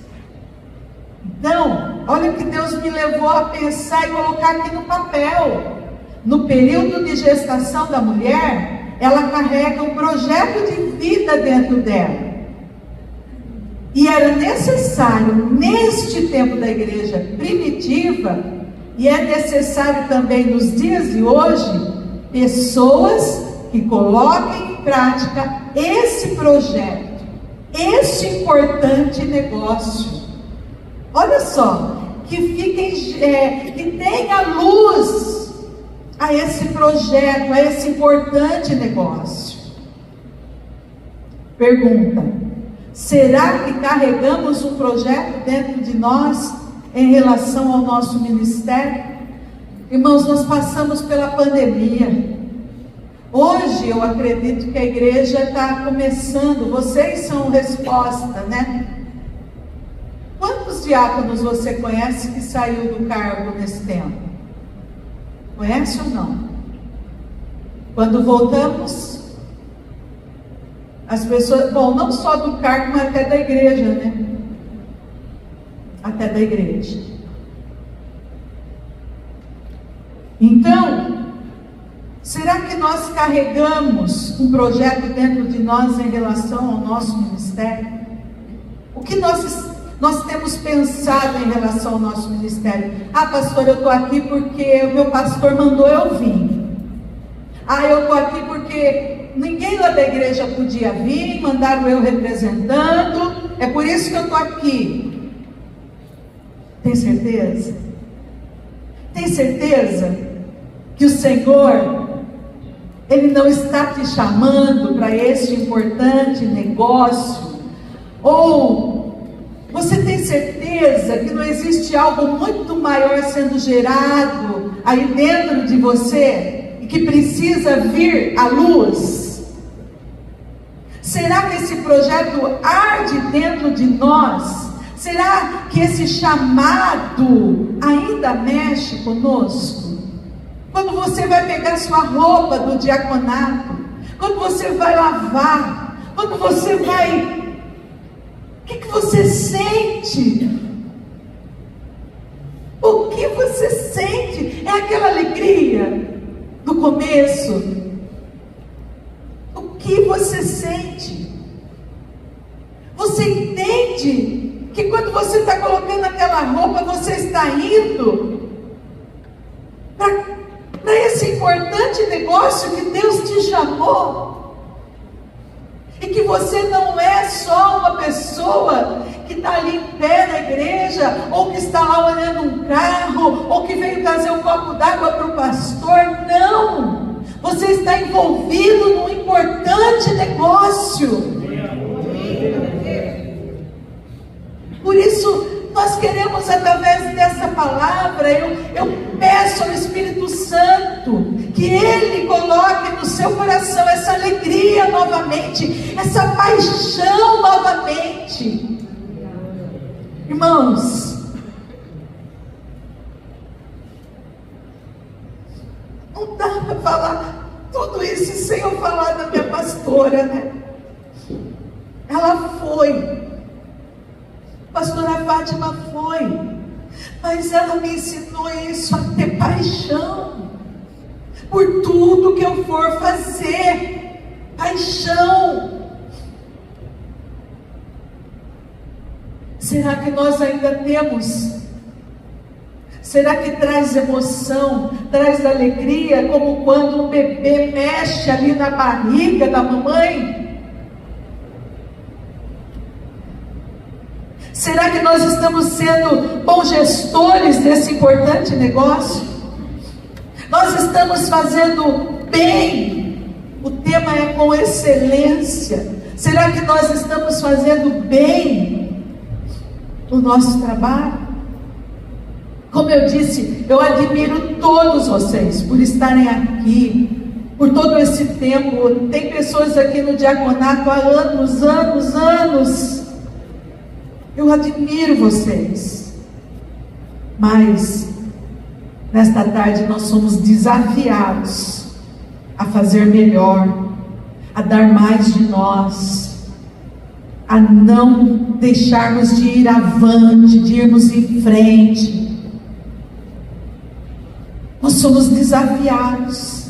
Então, olha o que Deus me levou a pensar e colocar aqui no papel. No período de gestação da mulher, ela carrega um projeto de vida dentro dela. E era necessário, neste tempo da igreja primitiva, e é necessário também nos dias de hoje, pessoas que coloquem em prática esse projeto, este importante negócio. Olha só, que tenha luz a esse projeto, a esse importante negócio. Pergunta: será que carregamos um projeto dentro de nós em relação ao nosso ministério? Irmãos, nós passamos pela pandemia. Hoje eu acredito que a igreja está começando. Vocês são resposta, né? Quantos diáconos você conhece que saiu do cargo nesse tempo? Conhece ou não? Quando voltamos, as pessoas, bom, não só do cargo, mas até da igreja, né? Até da igreja. Então, será que nós carregamos um projeto dentro de nós em relação ao nosso ministério? O que nós temos pensado em relação ao nosso ministério? Ah, pastor, eu estou aqui porque o meu pastor mandou eu vir. Ah, eu estou aqui porque ninguém lá da igreja podia vir, mandaram eu representando, é por isso que eu estou aqui. Tem certeza? Tem certeza que o Senhor, Ele não está te chamando para este importante negócio? Ou você tem certeza que não existe algo muito maior sendo gerado aí dentro de você e que precisa vir à luz? Será que esse projeto arde dentro de nós? Será que esse chamado ainda mexe conosco? Quando você vai pegar sua roupa do diaconato, quando você vai lavar, quando você vai... O que você sente? O que você sente? É aquela alegria do começo? O que você sente? Você entende que quando você está colocando aquela roupa, você está indo para esse importante negócio que Deus te chamou? E que você não é só uma pessoa que está ali em pé na igreja, ou que está lá olhando um carro, ou que veio trazer um copo d'água para o pastor. Não! Você está envolvido num importante negócio. Por isso, nós queremos, através dessa palavra, eu peço ao Espírito Santo que Ele coloque no seu coração essa alegria novamente, essa paixão novamente. Irmãos, não dá para falar tudo isso sem eu falar da minha pastora, né? Ela foi, pastora Fátima foi, mas ela me ensinou isso, a ter paixão por tudo que eu for fazer. Paixão. Será que nós ainda temos? Será que traz emoção, traz alegria, como quando um bebê mexe ali na barriga da mamãe? Será que nós estamos sendo bons gestores desse importante negócio? Nós estamos fazendo bem? O tema é com excelência. Será que nós estamos fazendo bem o nosso trabalho? Como eu disse, eu admiro todos vocês por estarem aqui, por todo esse tempo. Tem pessoas aqui no diaconato há anos. Eu admiro vocês, mas nesta tarde nós somos desafiados a fazer melhor, a dar mais de nós, a não deixarmos de ir avante, de irmos em frente. Nós somos desafiados.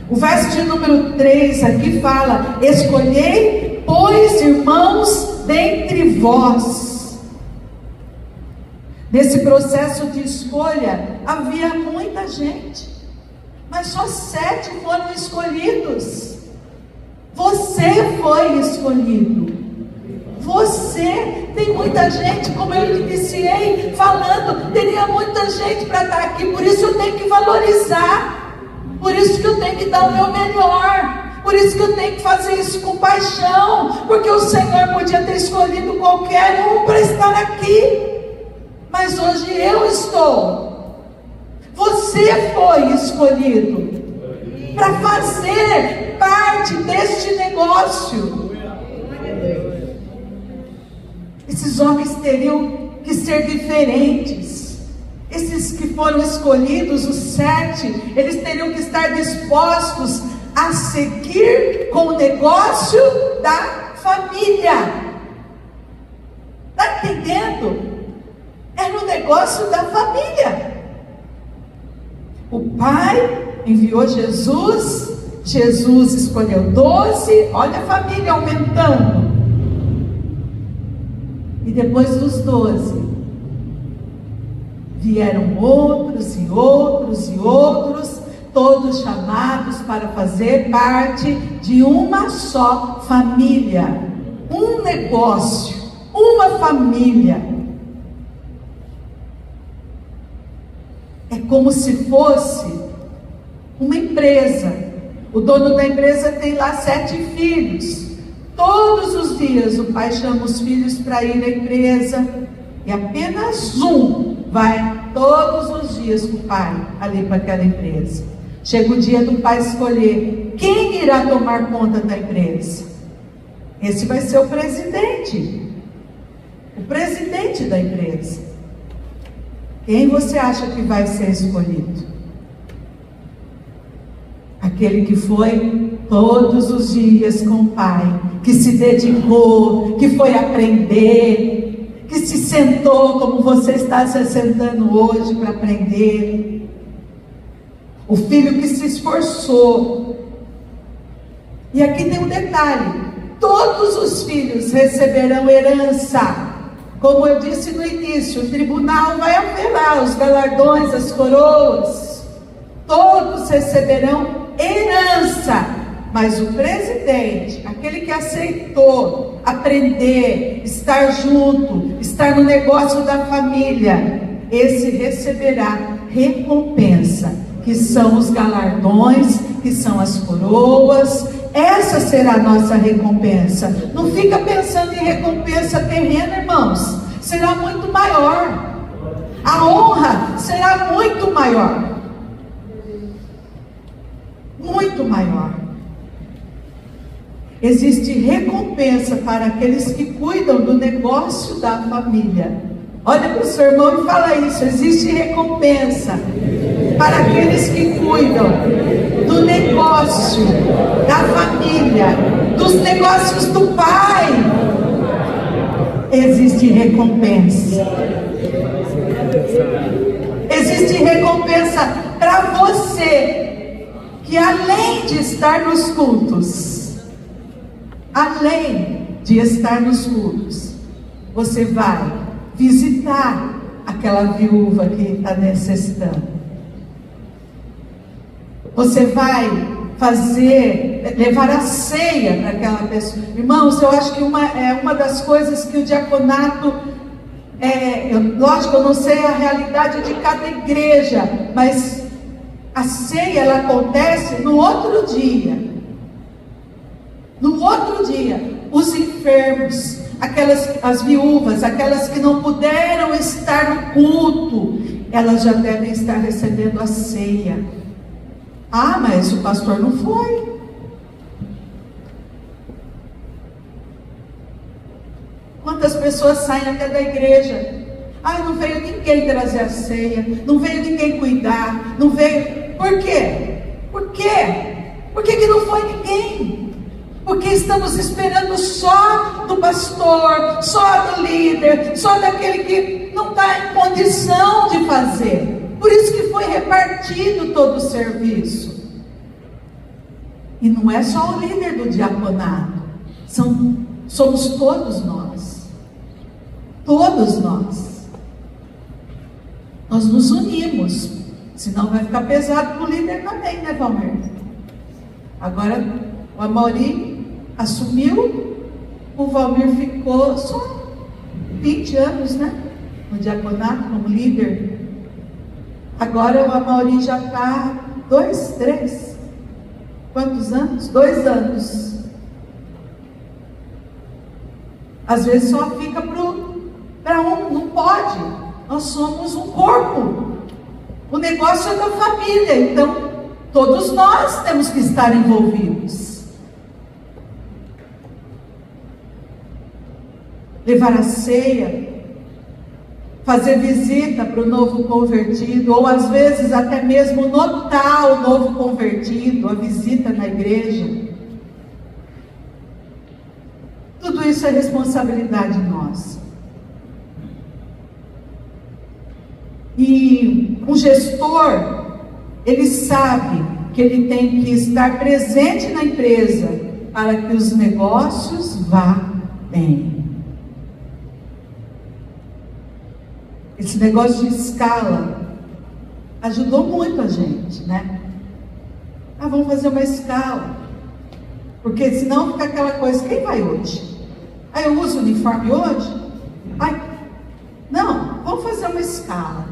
O verso de número 3 aqui fala: escolhei, pois, irmãos, dentre vós. Nesse processo de escolha havia muita gente, mas só 7 foram escolhidos. Você foi escolhido. Você, tem muita gente, como eu iniciei falando, teria muita gente para estar aqui, por isso eu tenho que valorizar, por isso que eu tenho que dar o meu melhor. Por isso que eu tenho que fazer isso com paixão, porque o Senhor podia ter escolhido qualquer um para estar aqui, mas hoje eu estou. Você foi escolhido para fazer parte deste negócio. Esses homens teriam que ser diferentes. Esses que foram escolhidos, os 7, eles teriam que estar dispostos a seguir com o negócio da família. Está entendendo? Era o negócio da família. O Pai enviou Jesus, Jesus escolheu 12, olha a família aumentando. E depois dos 12, vieram outros e outros e outros, todos chamados para fazer parte de uma só família, um negócio, uma família. É como se fosse uma empresa. O dono da empresa tem lá 7 filhos. Todos os dias o pai chama os filhos para ir à empresa, e apenas um vai todos os dias com o pai ali para aquela empresa. Chega o dia do pai escolher quem irá tomar conta da empresa. Esse vai ser o presidente da empresa. Quem você acha que vai ser escolhido? Aquele que foi todos os dias com o pai, que se dedicou, que foi aprender, que se sentou como você está se sentando hoje para aprender. O filho que se esforçou. E aqui tem um detalhe: todos os filhos receberão herança. Como eu disse no início, o tribunal vai apelar os galardões, as coroas. Todos receberão herança. Mas o presidente, aquele que aceitou aprender, estar junto, estar no negócio da família, esse receberá recompensa, que são os galardões, que são as coroas. Essa será a nossa recompensa. Não fica pensando em recompensa terrena, irmãos. será muito maior. A honra será muito maior. Muito maior. Existe recompensa para aqueles que cuidam do negócio da família. Olha para o seu irmão e fala isso. Existe recompensa para aqueles que cuidam do negócio da família, dos negócios do pai. Existe recompensa. Existe recompensa para você que, além de estar nos cultos, você vai visitar aquela viúva que está necessitando. Você vai levar a ceia para aquela pessoa. Irmãos, eu acho que uma das coisas que o diaconato, lógico, eu não sei a realidade de cada igreja, mas a ceia, ela acontece no outro dia. No outro dia, os enfermos, as viúvas, aquelas que não puderam estar no culto, elas já devem estar recebendo a ceia. Ah, mas o pastor não foi. Quantas pessoas saem até da igreja? Ah, não veio ninguém trazer a ceia, não veio ninguém cuidar, não veio. Por quê? Por quê? Por que não foi ninguém? Porque estamos esperando só do pastor, só do líder, só daquele que não está em condição de fazer. Por isso que foi repartido todo o serviço. E não é só o líder do diaconato, somos todos nós. Todos nós. Nós nos unimos, senão vai ficar pesado para o líder também, né, Valmir? Agora o Amaury assumiu, o Valmir ficou só 20 anos, né? No diaconato, como líder. Agora o Amaury já está 2, 3. Quantos anos? 2 anos. Às vezes só fica para um, não pode. Nós somos um corpo. O negócio é da família, então todos nós temos que estar envolvidos. Levar a ceia, fazer visita para o novo convertido, ou às vezes até mesmo notar o novo convertido, a visita na igreja. Tudo isso é responsabilidade nossa. E um gestor, ele sabe que ele tem que estar presente na empresa para que os negócios vá bem. Esse negócio de escala ajudou muito a gente, né? Ah, vamos fazer uma escala, porque senão fica aquela coisa, quem vai hoje? Ah, eu uso uniforme hoje? Ai, não, vamos fazer uma escala.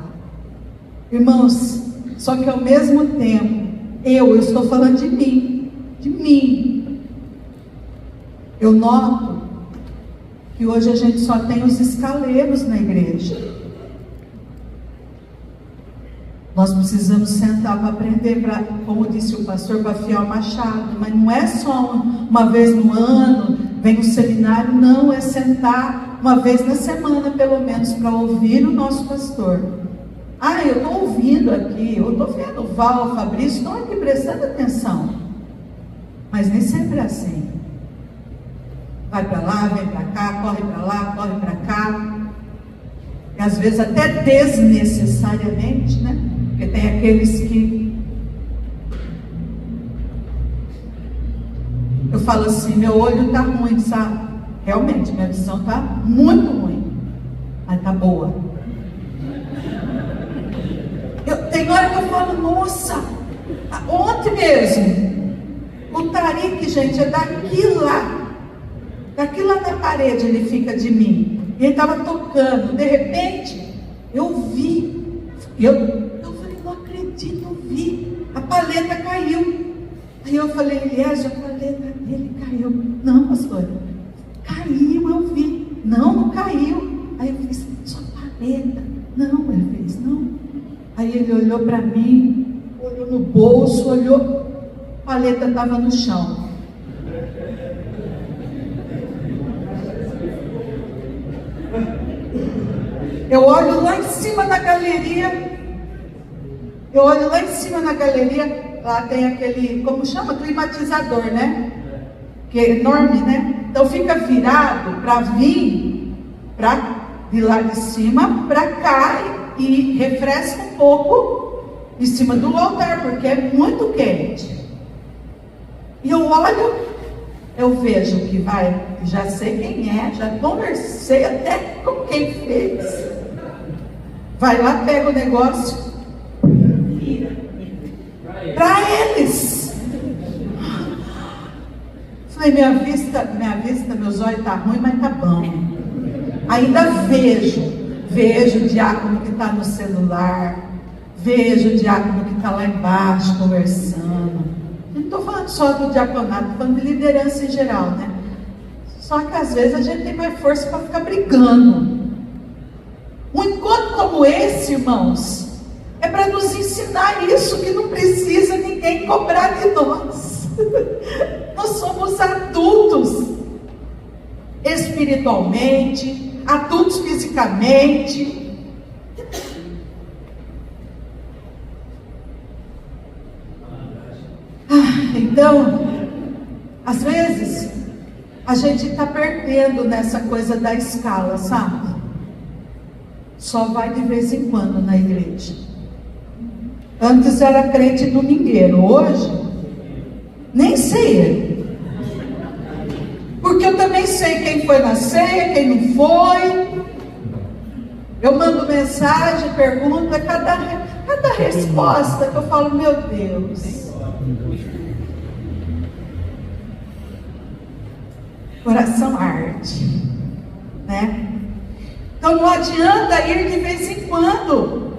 Irmãos, só que ao mesmo tempo, eu estou falando de mim. Eu noto que hoje a gente só tem os escaleiros na igreja. Nós precisamos sentar para aprender, como disse o pastor, para afiar o machado. Mas não é só uma vez no ano, vem um seminário, não, é sentar uma vez na semana, pelo menos, para ouvir o nosso pastor. Ah, eu estou ouvindo aqui, eu estou vendo o Val, o Fabrício, estão aqui prestando atenção. Mas nem sempre é assim. Vai para lá, vem para cá, corre para lá, corre para cá. E às vezes até desnecessariamente, né? Porque tem aqueles que... Eu falo assim, meu olho está ruim, sabe? Realmente, minha visão está muito ruim. Mas está boa. Tem hora que eu falo, nossa, ontem mesmo, o Tariq, gente, é daqui lá na parede ele fica de mim. E ele estava tocando, de repente, eu vi, eu falei, não acredito, eu vi, a paleta caiu. Aí eu falei, Elias, a paleta dele caiu. Não, pastor, caiu, eu vi. Não caiu. Aí eu fiz, Eita, não, ele fez, não. Aí ele olhou para mim, olhou no bolso, olhou, a paleta estava no chão. Eu olho lá em cima na galeria, lá tem aquele, como chama? Climatizador, né? Que é enorme, né? Então fica virado para vir de lá de cima para cá e refresca um pouco em cima do altar, porque é muito quente. E eu olho, eu vejo que vai, já sei quem é, já conversei até com quem fez. Vai lá, pega o negócio, vira para eles. Falei, minha vista, meus olhos tá ruim, mas tá bom. Ainda vejo o diácono que está no celular, vejo o diácono que está lá embaixo conversando. Não estou falando só do diaconato, estou falando de liderança em geral, né? Só que às vezes a gente tem mais força para ficar brigando. Um encontro como esse, irmãos, é para nos ensinar isso, que não precisa ninguém cobrar de nós. Nós somos adultos espiritualmente, adultos fisicamente. Então, às vezes, a gente está perdendo nessa coisa da escala, sabe? Só vai de vez em quando na igreja. Antes era crente domingueiro, hoje, nem sei ele. Porque eu também sei quem foi na ceia, quem não foi. Eu mando mensagem, pergunta, cada resposta que eu falo, meu Deus. Coração arde, né? Então não adianta ir de vez em quando.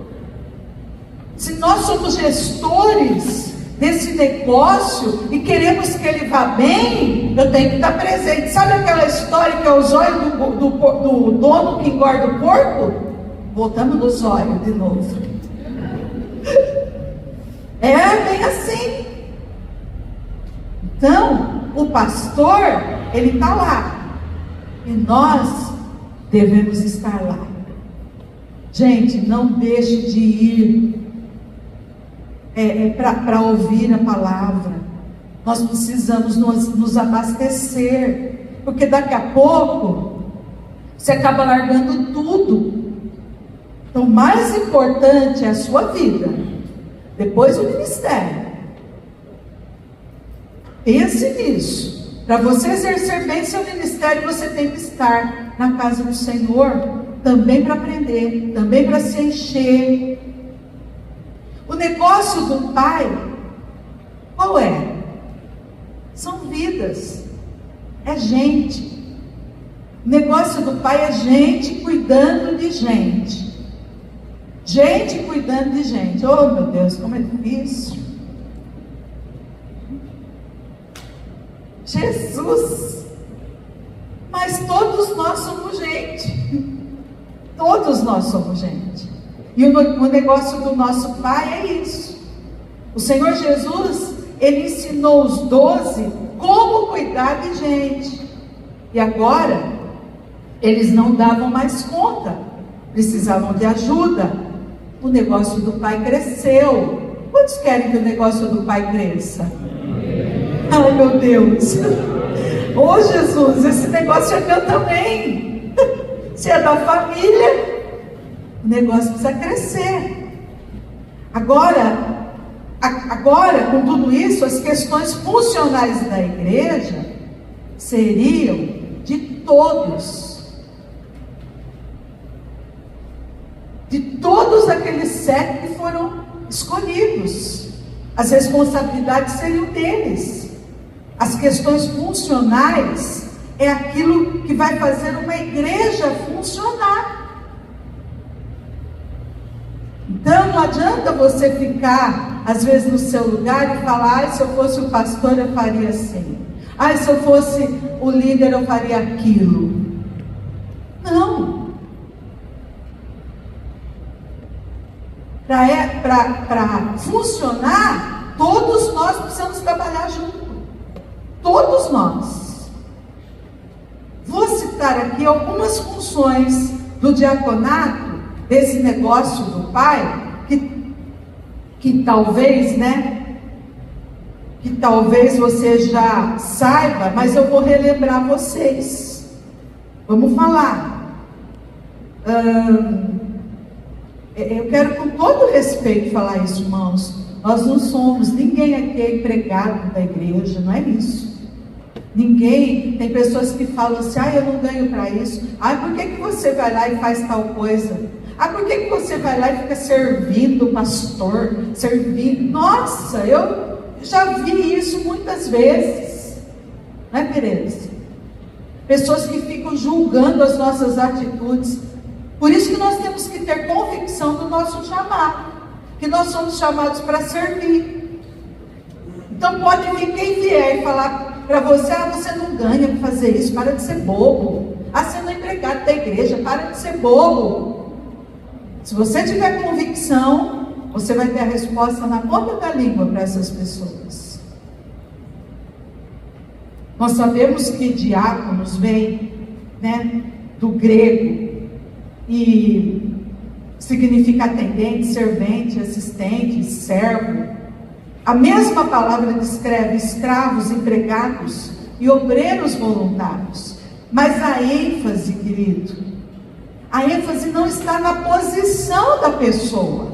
Se nós somos gestores desse negócio e queremos que ele vá bem, eu tenho que estar presente. Sabe aquela história que é o zóio do dono que engorda o porco? Voltamos no zóio de novo. É bem assim. Então, o pastor, ele está lá. E nós devemos estar lá. Gente, não deixe de ir para ouvir a palavra. Nós precisamos nos abastecer, porque daqui a pouco você acaba largando tudo. Então, o mais importante é a sua vida, depois o ministério. Pense nisso. Para você exercer bem seu ministério, você tem que estar na casa do Senhor, também para aprender, também para se encher. O negócio do Pai, qual é? São vidas, é gente. O negócio do Pai é gente cuidando de gente. Gente cuidando de gente. Oh, meu Deus, como é difícil. Jesus. Mas todos nós somos gente. Todos nós somos gente. E o negócio do nosso Pai é isso. O Senhor Jesus, Ele ensinou os 12 como cuidar de gente. E agora, eles não davam mais conta. Precisavam de ajuda. O negócio do Pai cresceu. Quantos querem que o negócio do Pai cresça? Ai, meu Deus. Ô, Jesus, esse negócio é meu também. Se é da família, o negócio precisa crescer. Agora, com tudo isso, as questões funcionais da igreja seriam de todos. De todos aqueles 7 que foram escolhidos. As responsabilidades seriam deles. As questões funcionais é aquilo que vai fazer uma igreja funcionar. Então não adianta você ficar às vezes no seu lugar e falar: se eu fosse o pastor eu faria assim, se eu fosse o líder eu faria aquilo. Não. Para funcionar, todos nós precisamos trabalhar junto. Todos nós. Vou citar aqui algumas funções do diaconato, desse negócio do Pai, que talvez, que talvez você já saiba, mas eu vou relembrar vocês. Vamos falar. Eu quero com todo respeito falar isso, irmãos. Nós não somos, ninguém aqui é empregado da igreja, não é isso. Ninguém, tem pessoas que falam assim, eu não ganho para isso. Por que você vai lá e faz tal coisa? Por que você vai lá e fica servindo o pastor? Servindo. Nossa, eu já vi isso muitas vezes. Não é, Tereza? Pessoas que ficam julgando as nossas atitudes. Por isso que nós temos que ter convicção do nosso chamado. Que nós somos chamados para servir. Então pode vir quem vier e falar para você, você não ganha para fazer isso, para de ser bobo. Você não é empregado da igreja, para de ser bobo. Se você tiver convicção, você vai ter a resposta na ponta da língua para essas pessoas. Nós sabemos que diáconos vem, do grego, e significa atendente, servente, assistente, servo. A mesma palavra descreve escravos, empregados e obreiros voluntários. Mas a ênfase, querido, a ênfase não está na posição da pessoa.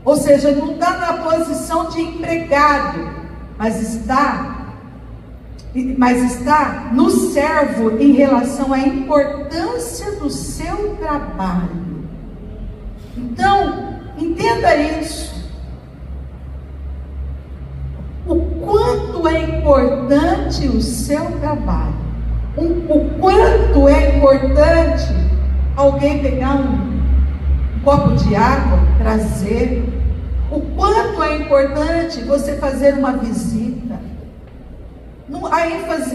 Ou seja, não está na posição de empregado, mas está no servo em relação à importância do seu trabalho. Então, entenda isso. O quanto é importante o seu trabalho. O quanto é importante alguém pegar um copo de água, trazer. O quanto é importante você fazer uma visita.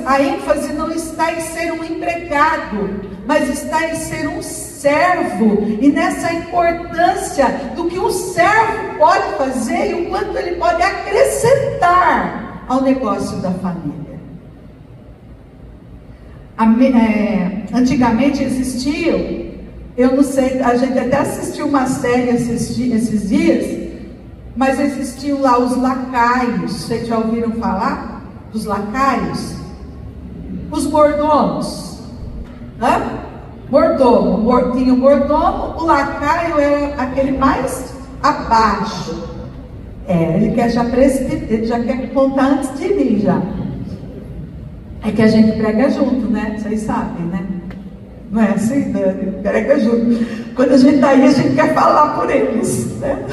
A ênfase não está em ser um empregado, mas está em ser um servo, e nessa importância do que um servo pode fazer e o quanto ele pode acrescentar ao negócio da família. Antigamente existiam, eu não sei, a gente até assistiu uma série esses dias, mas existiam lá os lacaios. Vocês já ouviram falar dos lacaios? Os mordomos. Mordomo, tinha o mordomo, o lacaio era aquele mais abaixo. Ele quer já ele já quer contar antes de mim já. É que a gente prega junto, né? Vocês sabem, né? Não é assim, Dani? Prega junto. Quando a gente está aí, a gente quer falar por eles, né?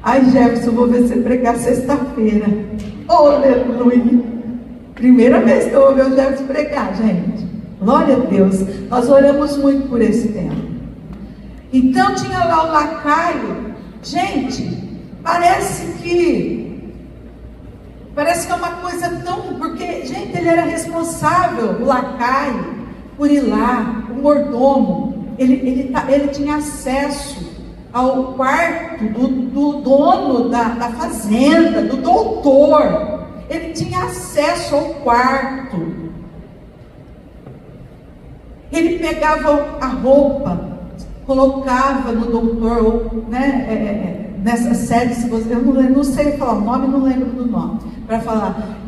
Ai, Jefferson, vou ver você pregar sexta-feira. Oh, aleluia! Primeira vez que eu vou ver o Jefferson pregar, gente. Glória a Deus. Nós oramos muito por esse tema. Então tinha lá o lacaio. Gente, parece que é uma coisa tão... Porque, gente, ele era responsável, o lacaio, por ir lá, o mordomo. Ele tinha acesso ao quarto do dono da fazenda, do doutor. Ele tinha acesso ao quarto. Ele pegava a roupa, colocava no doutor, nessa série, eu não sei falar o nome, não lembro do nome, para falar.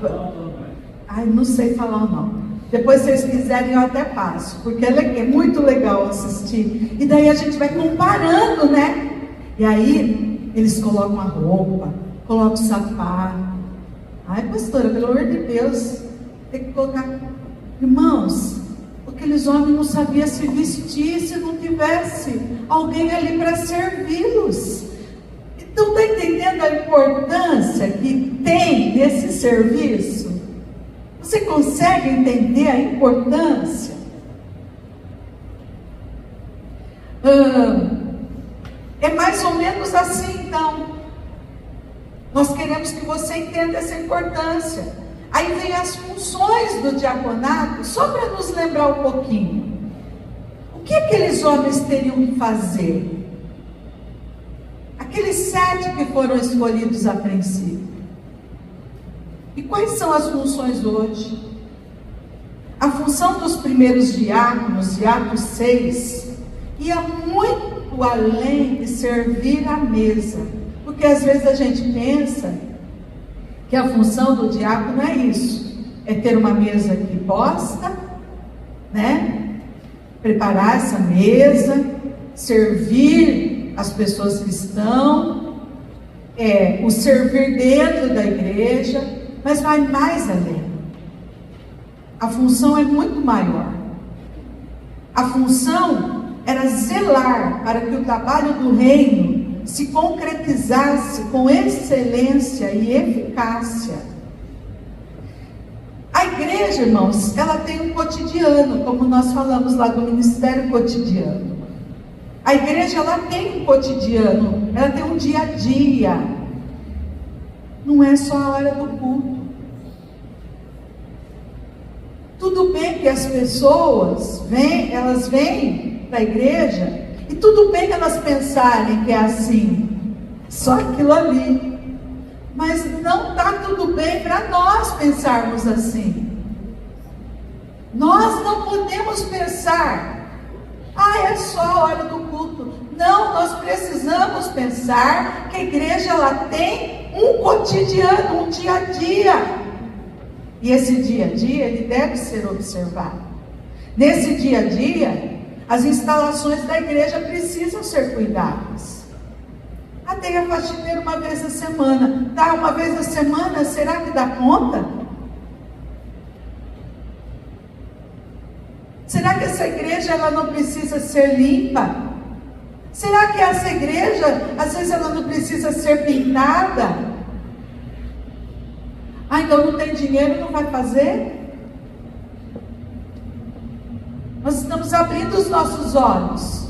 Não sei falar o nome. Depois, se vocês quiserem, eu até passo, porque é muito legal assistir. E daí a gente vai comparando, né? E aí, eles colocam a roupa, colocam o sapato. Pastora, pelo amor de Deus, tem que colocar. Irmãos, aqueles homens não sabiam se vestir se não tivesse alguém ali para servi-los. Então, está entendendo a importância que tem desse serviço? Você consegue entender a importância? É mais ou menos assim, então. Nós queremos que você entenda essa importância. Aí vem as funções do diaconato, só para nos lembrar um pouquinho. O que aqueles homens teriam que fazer? Aqueles 7 que foram escolhidos a princípio. E quais são as funções hoje? A função dos primeiros diáconos, de Atos 6, ia muito além de servir à mesa. Porque às vezes a gente pensa que a função do diácono é isso, é ter uma mesa aqui posta, né? Preparar essa mesa, servir as pessoas que estão, o servir dentro da igreja, mas vai mais além. A função é muito maior. A função era zelar para que o trabalho do reino se concretizasse com excelência e eficácia. A igreja, irmãos, ela tem um cotidiano, como nós falamos lá do ministério cotidiano. A igreja, ela tem um cotidiano, ela tem um dia a dia. Não é só a hora do culto. Tudo bem que as pessoas elas vêm para a igreja, e tudo bem que elas pensarem que é assim, só aquilo ali. Mas não está tudo bem para nós pensarmos assim. Nós não podemos pensar, é só a hora do culto. Não, nós precisamos pensar que a igreja, ela tem um cotidiano, um dia a dia. E esse dia a dia, ele deve ser observado. Nesse dia a dia, as instalações da igreja precisam ser cuidadas. Tem a faxineira uma vez na semana. Uma vez na semana, será que dá conta? Será que essa igreja, ela não precisa ser limpa? Será que essa igreja, às vezes, ela não precisa ser pintada? Então não tem dinheiro, não vai fazer? Nós estamos abrindo os nossos olhos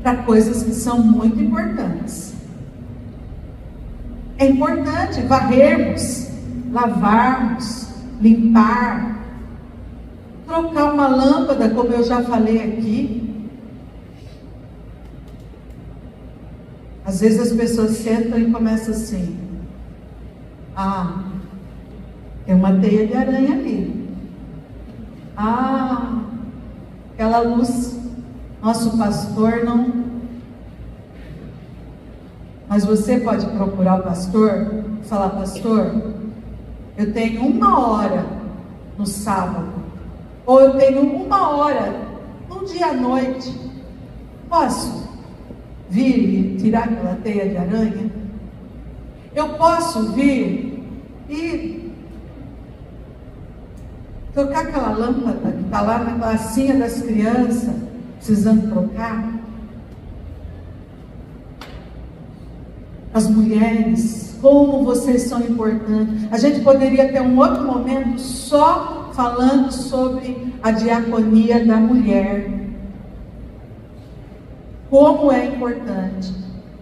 para coisas que são muito importantes. É importante varrermos, lavarmos, limpar, trocar uma lâmpada, como eu já falei aqui. Às vezes as pessoas sentam e começam assim: tem uma teia de aranha ali. Aquela luz, nosso pastor não... Mas você pode procurar o pastor e falar: pastor, eu tenho 1 hora no sábado, ou eu tenho 1 hora num dia à noite, posso vir e tirar aquela teia de aranha? Eu posso vir e trocar aquela lâmpada que está lá na classinha das crianças, precisando trocar? As mulheres, como vocês são importantes. A gente poderia ter um outro momento só falando sobre a diaconia da mulher. Como é importante.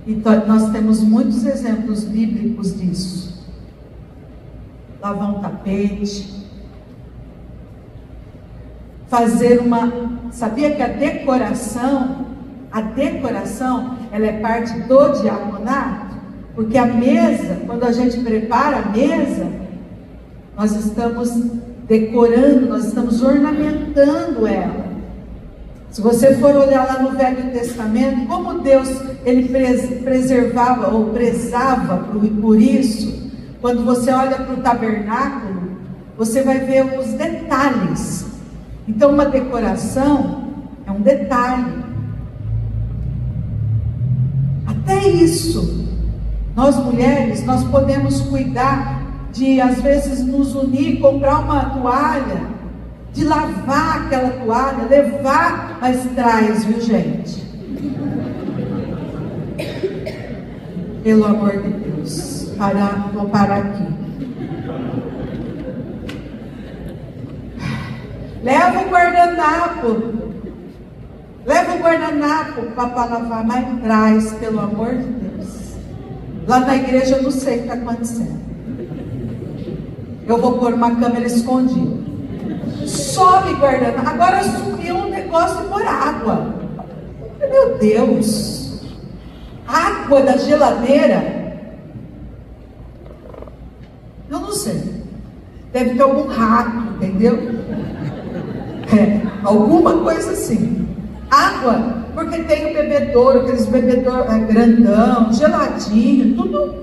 Então, nós temos muitos exemplos bíblicos disso. Lavar um tapete, fazer sabia que a decoração, ela é parte do diaconato? Porque a mesa, quando a gente prepara a mesa, nós estamos decorando, nós estamos ornamentando ela. Se você for olhar lá no Velho Testamento, como Deus, ele preservava ou prezava por isso. Quando você olha para o tabernáculo, você vai ver os detalhes. Então, uma decoração é um detalhe. Até isso, nós mulheres, nós podemos cuidar de, às vezes, nos unir, comprar uma toalha, de lavar aquela toalha, levar, mas traz, viu, gente? Pelo amor de Deus, vou parar aqui. Leva o guardanapo para lavar, mas traz, pelo amor de Deus. Lá na igreja eu não sei o que está acontecendo. Eu vou pôr uma câmera escondida. Sobe guardanapo. Agora subiu um negócio por água. Meu Deus. água da geladeira? Eu não sei. Deve ter algum rato, entendeu? Alguma coisa assim. Água, porque tem o bebedouro, aqueles bebedouros grandão, geladinho, tudo.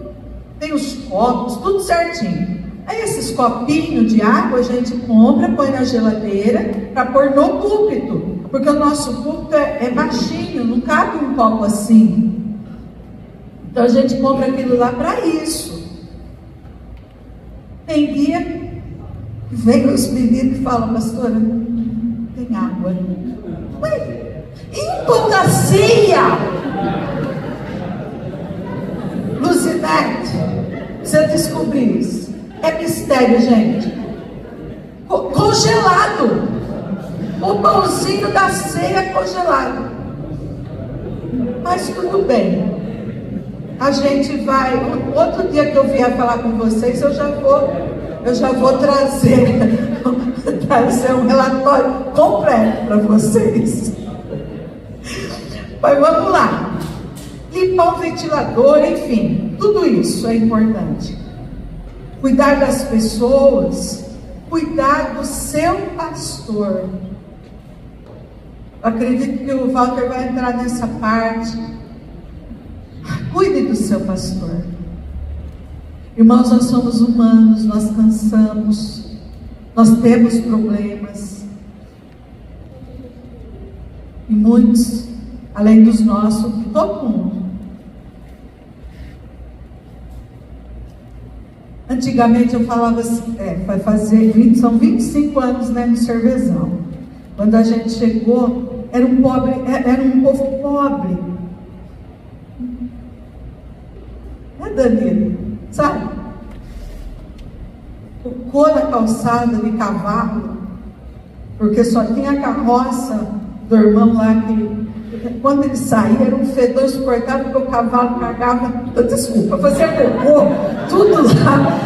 Tem os copos, tudo certinho. Aí esses copinhos de água a gente compra, põe na geladeira para pôr no púlpito. Porque o nosso púlpito é baixinho, não cabe um copo assim. Então a gente compra aquilo lá para isso. Tem dia que vem os meninos e falam, pastora, tem água. Ué, e pão da ceia? Luzinete, você descobriu isso. É mistério, gente. Congelado. O pãozinho da ceia congelado. Mas tudo bem. A gente vai. Outro dia que eu vier falar com vocês, eu já vou trazer um relatório completo para vocês. Mas vamos lá. Limpar o ventilador, enfim, tudo isso é importante. Cuidar das pessoas, cuidar do seu pastor. Eu acredito que o Walter vai entrar nessa parte. Cuide do seu pastor. Irmãos, nós somos humanos, nós cansamos, nós temos problemas. E muitos, além dos nossos, todo mundo. Antigamente eu falava assim, são 25 anos, né, no Cervezão. Quando a gente chegou, era um povo pobre. Né, Danilo? Sabe? Cocô na calçada de cavalo, porque só tinha a carroça do irmão lá que quando ele saía era um fedor insuportável, porque o cavalo cagava, desculpa, fazia cocô, tudo lá.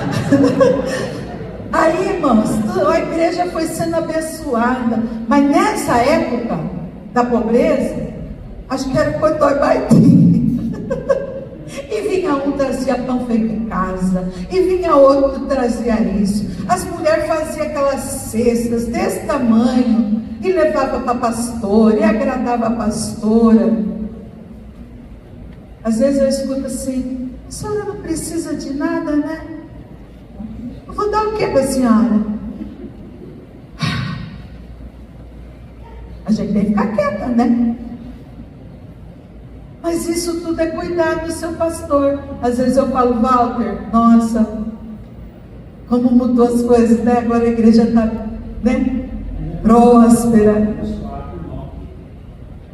Aí, irmãos, a igreja foi sendo abençoada, mas nessa época da pobreza, acho que era Codói Baidinho. E vinha um trazia pão feito em casa, e vinha outro trazia isso. As mulheres faziam aquelas cestas desse tamanho, e levava para a pastora, e agradava a pastora. Às vezes eu escuto assim, a senhora não precisa de nada, né? Eu vou dar o que para a senhora? A gente tem que ficar quieta, né? Mas isso tudo é cuidar do seu pastor. Às vezes eu falo, Walter, nossa, como mudou as coisas, né? Agora a igreja está, né, próspera.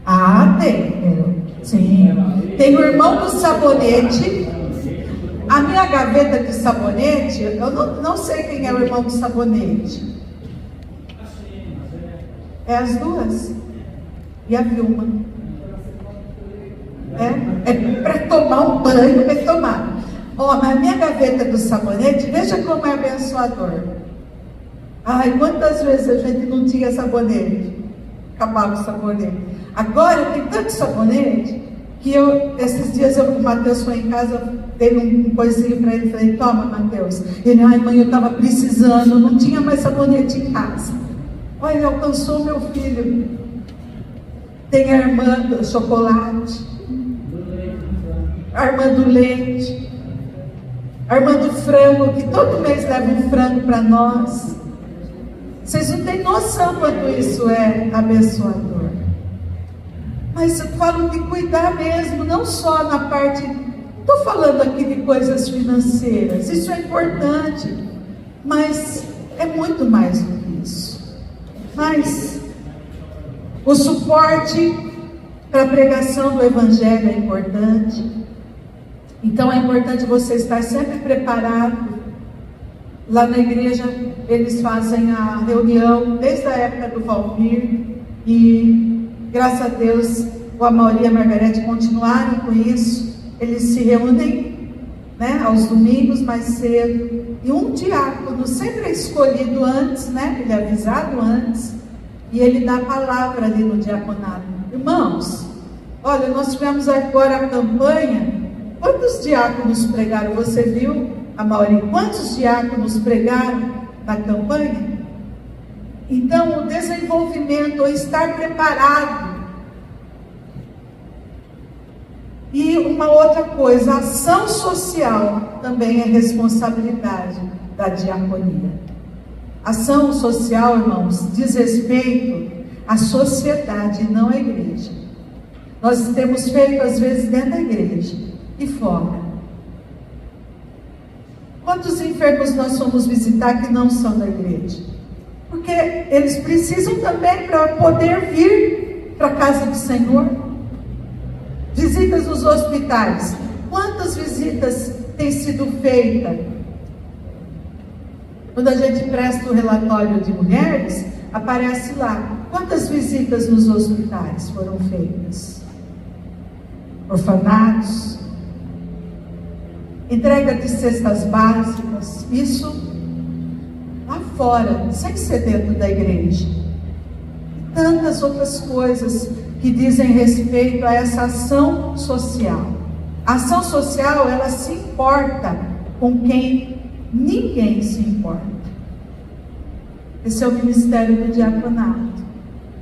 Ah, tem. Sim. Tem o irmão do sabonete. A minha gaveta de sabonete, eu não sei quem é o irmão do sabonete. É as duas. E a Vilma. É para tomar um banho, para tomar. Mas a minha gaveta do sabonete, veja como é abençoador. Ai, quantas vezes a gente não tinha sabonete? Acabava o sabonete. Agora tem tanto sabonete que esses dias o Mateus foi em casa, dei um coisinho para ele, falei, toma, Mateus. Ele, ai mãe, eu estava precisando, não tinha mais sabonete em casa. Olha, alcançou meu filho. Tem a irmã do chocolate, a irmã do leite, a irmã do frango, que todo mês leva um frango para nós. Vocês não têm noção quanto isso é abençoador. Mas eu falo de cuidar mesmo, não só na parte... Estou falando aqui de coisas financeiras, isso é importante, mas é muito mais do que isso. Mas o suporte para a pregação do Evangelho é importante. Então é importante você estar sempre preparado. Lá na igreja eles fazem a reunião desde a época do Valmir e graças a Deus o Amaury e a Margarete continuaram com isso. Eles se reúnem, né, aos domingos mais cedo, e um diácono sempre é escolhido antes, né, ele é avisado antes, e ele dá a palavra ali no diaconato. Irmãos, Olha, nós tivemos agora a campanha. Quantos diáconos pregaram? Você viu, Amaury? Quantos diáconos pregaram na campanha? Então, o desenvolvimento, o estar preparado. E uma outra coisa, a ação social também é responsabilidade da diaconia. Ação social, irmãos, diz respeito à sociedade, não à igreja. Nós temos feito, às vezes, dentro da igreja e fora. Quantos enfermos nós fomos visitar que não são da igreja? Porque eles precisam também para poder vir para a casa do Senhor. Visitas nos hospitais. Quantas visitas têm sido feitas? Quando a gente presta o relatório de mulheres, aparece lá. Quantas visitas nos hospitais foram feitas? Orfanatos. Entrega de cestas básicas. Isso lá fora, sem ser dentro da igreja. E tantas outras coisas que dizem respeito a essa ação social. A ação social, ela se importa com quem ninguém se importa. Esse é o ministério do diaconato.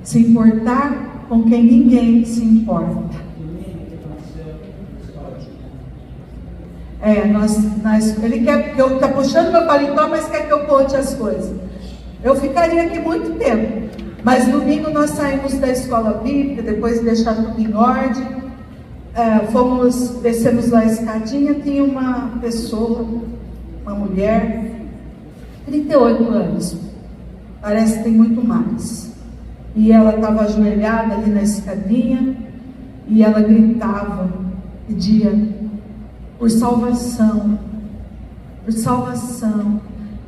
Se importar com quem ninguém se importa. Ele quer que eu está puxando meu paletó, mas quer que eu conte as coisas. Eu ficaria aqui muito tempo. Mas domingo nós saímos da escola bíblica, depois de deixar tudo em ordem. Descemos lá a escadinha, tinha uma pessoa, uma mulher, 38 anos. Parece que tem muito mais. E ela estava ajoelhada ali na escadinha, e ela gritava, pedia por salvação, por salvação.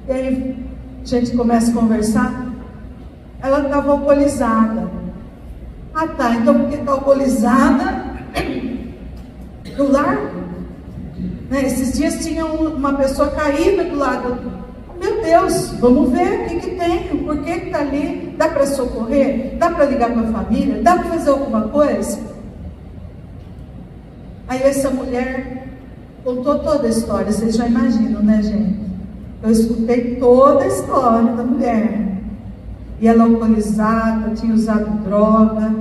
E aí a gente começa a conversar. Ela estava alcoolizada. Ah, tá, então porque está alcoolizada, do largo, né? Esses dias tinha uma pessoa caída do lado. Meu Deus, vamos ver o que tem, por que está ali, dá para socorrer, dá para ligar para a família, dá para fazer alguma coisa? Aí essa mulher contou toda a história, vocês já imaginam, né, gente? Eu escutei toda a história da mulher. E ela alcoolizada, tinha usado droga,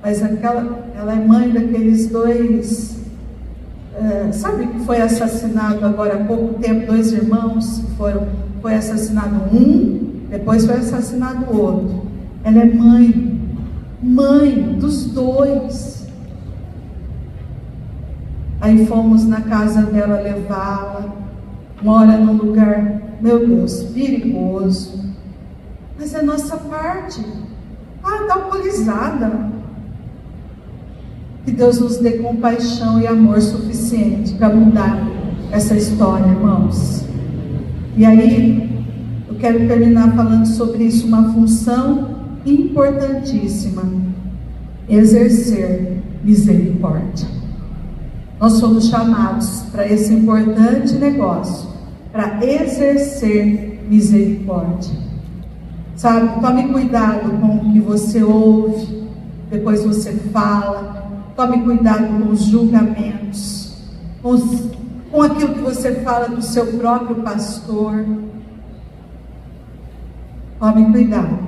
mas ela é mãe daqueles dois, sabe que foi assassinado agora há pouco tempo, 2 irmãos que foi assassinado um, depois foi assassinado o outro. Ela é mãe dos 2. Aí fomos na casa dela levá-la, mora num lugar, meu Deus, perigoso. Mas é nossa parte. Está alcoolizada. Que Deus nos dê compaixão e amor suficiente para mudar essa história, irmãos. E aí, eu quero terminar falando sobre isso, uma função importantíssima: exercer misericórdia. Nós somos chamados para esse importante negócio, para exercer misericórdia. Sabe, tome cuidado com o que você ouve, depois você fala. Tome cuidado com os julgamentos, com aquilo que você fala do seu próprio pastor. Tome cuidado.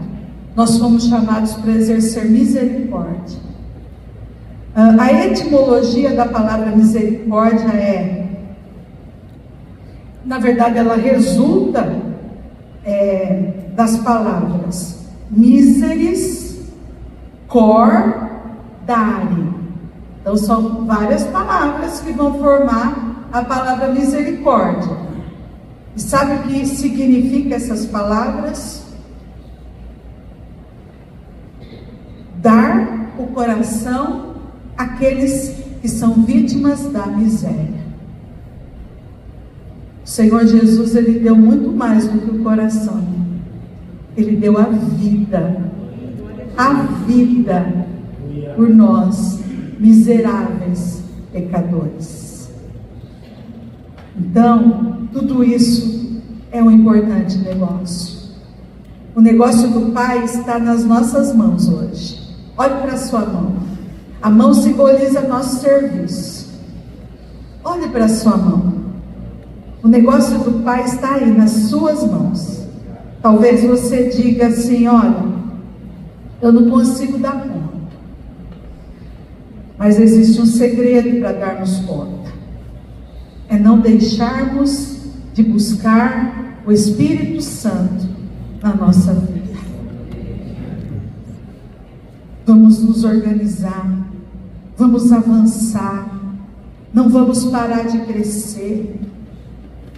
Nós fomos chamados para exercer misericórdia. A etimologia da palavra misericórdia na verdade, ela resulta das palavras miseris, cor, dare. Então são várias palavras que vão formar a palavra misericórdia. E sabe o que significa essas palavras? Dar o coração àqueles que são vítimas da miséria. O Senhor Jesus, Ele deu muito mais do que o coração. Ele deu a vida por nós, miseráveis pecadores. Então, tudo isso é um importante negócio. O negócio do Pai está nas nossas mãos hoje. Olhe para a sua mão. A mão simboliza nosso serviço. Olhe para a sua mão. O negócio do Pai está aí nas suas mãos. Talvez você diga assim: olha, eu não consigo dar conta. Mas existe um segredo para darmos conta. É não deixarmos de buscar o Espírito Santo na nossa vida. Vamos nos organizar, vamos avançar, não vamos parar de crescer.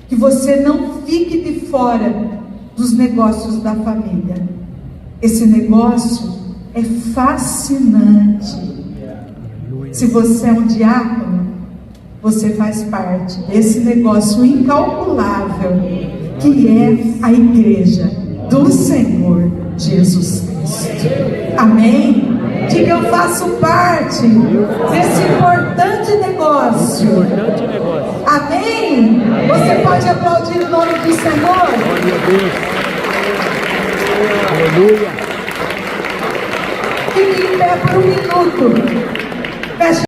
Que você não fique de fora dos negócios da família. Esse negócio é fascinante. Se você é um diácono, você faz parte desse negócio incalculável que é a igreja do Senhor Jesus Cristo. Amém? Diga: eu faço parte desse importante negócio. Amém? Você pode aplaudir o nome do Senhor? Glória a Deus. Aleluia. Fique em pé por um minuto. Feche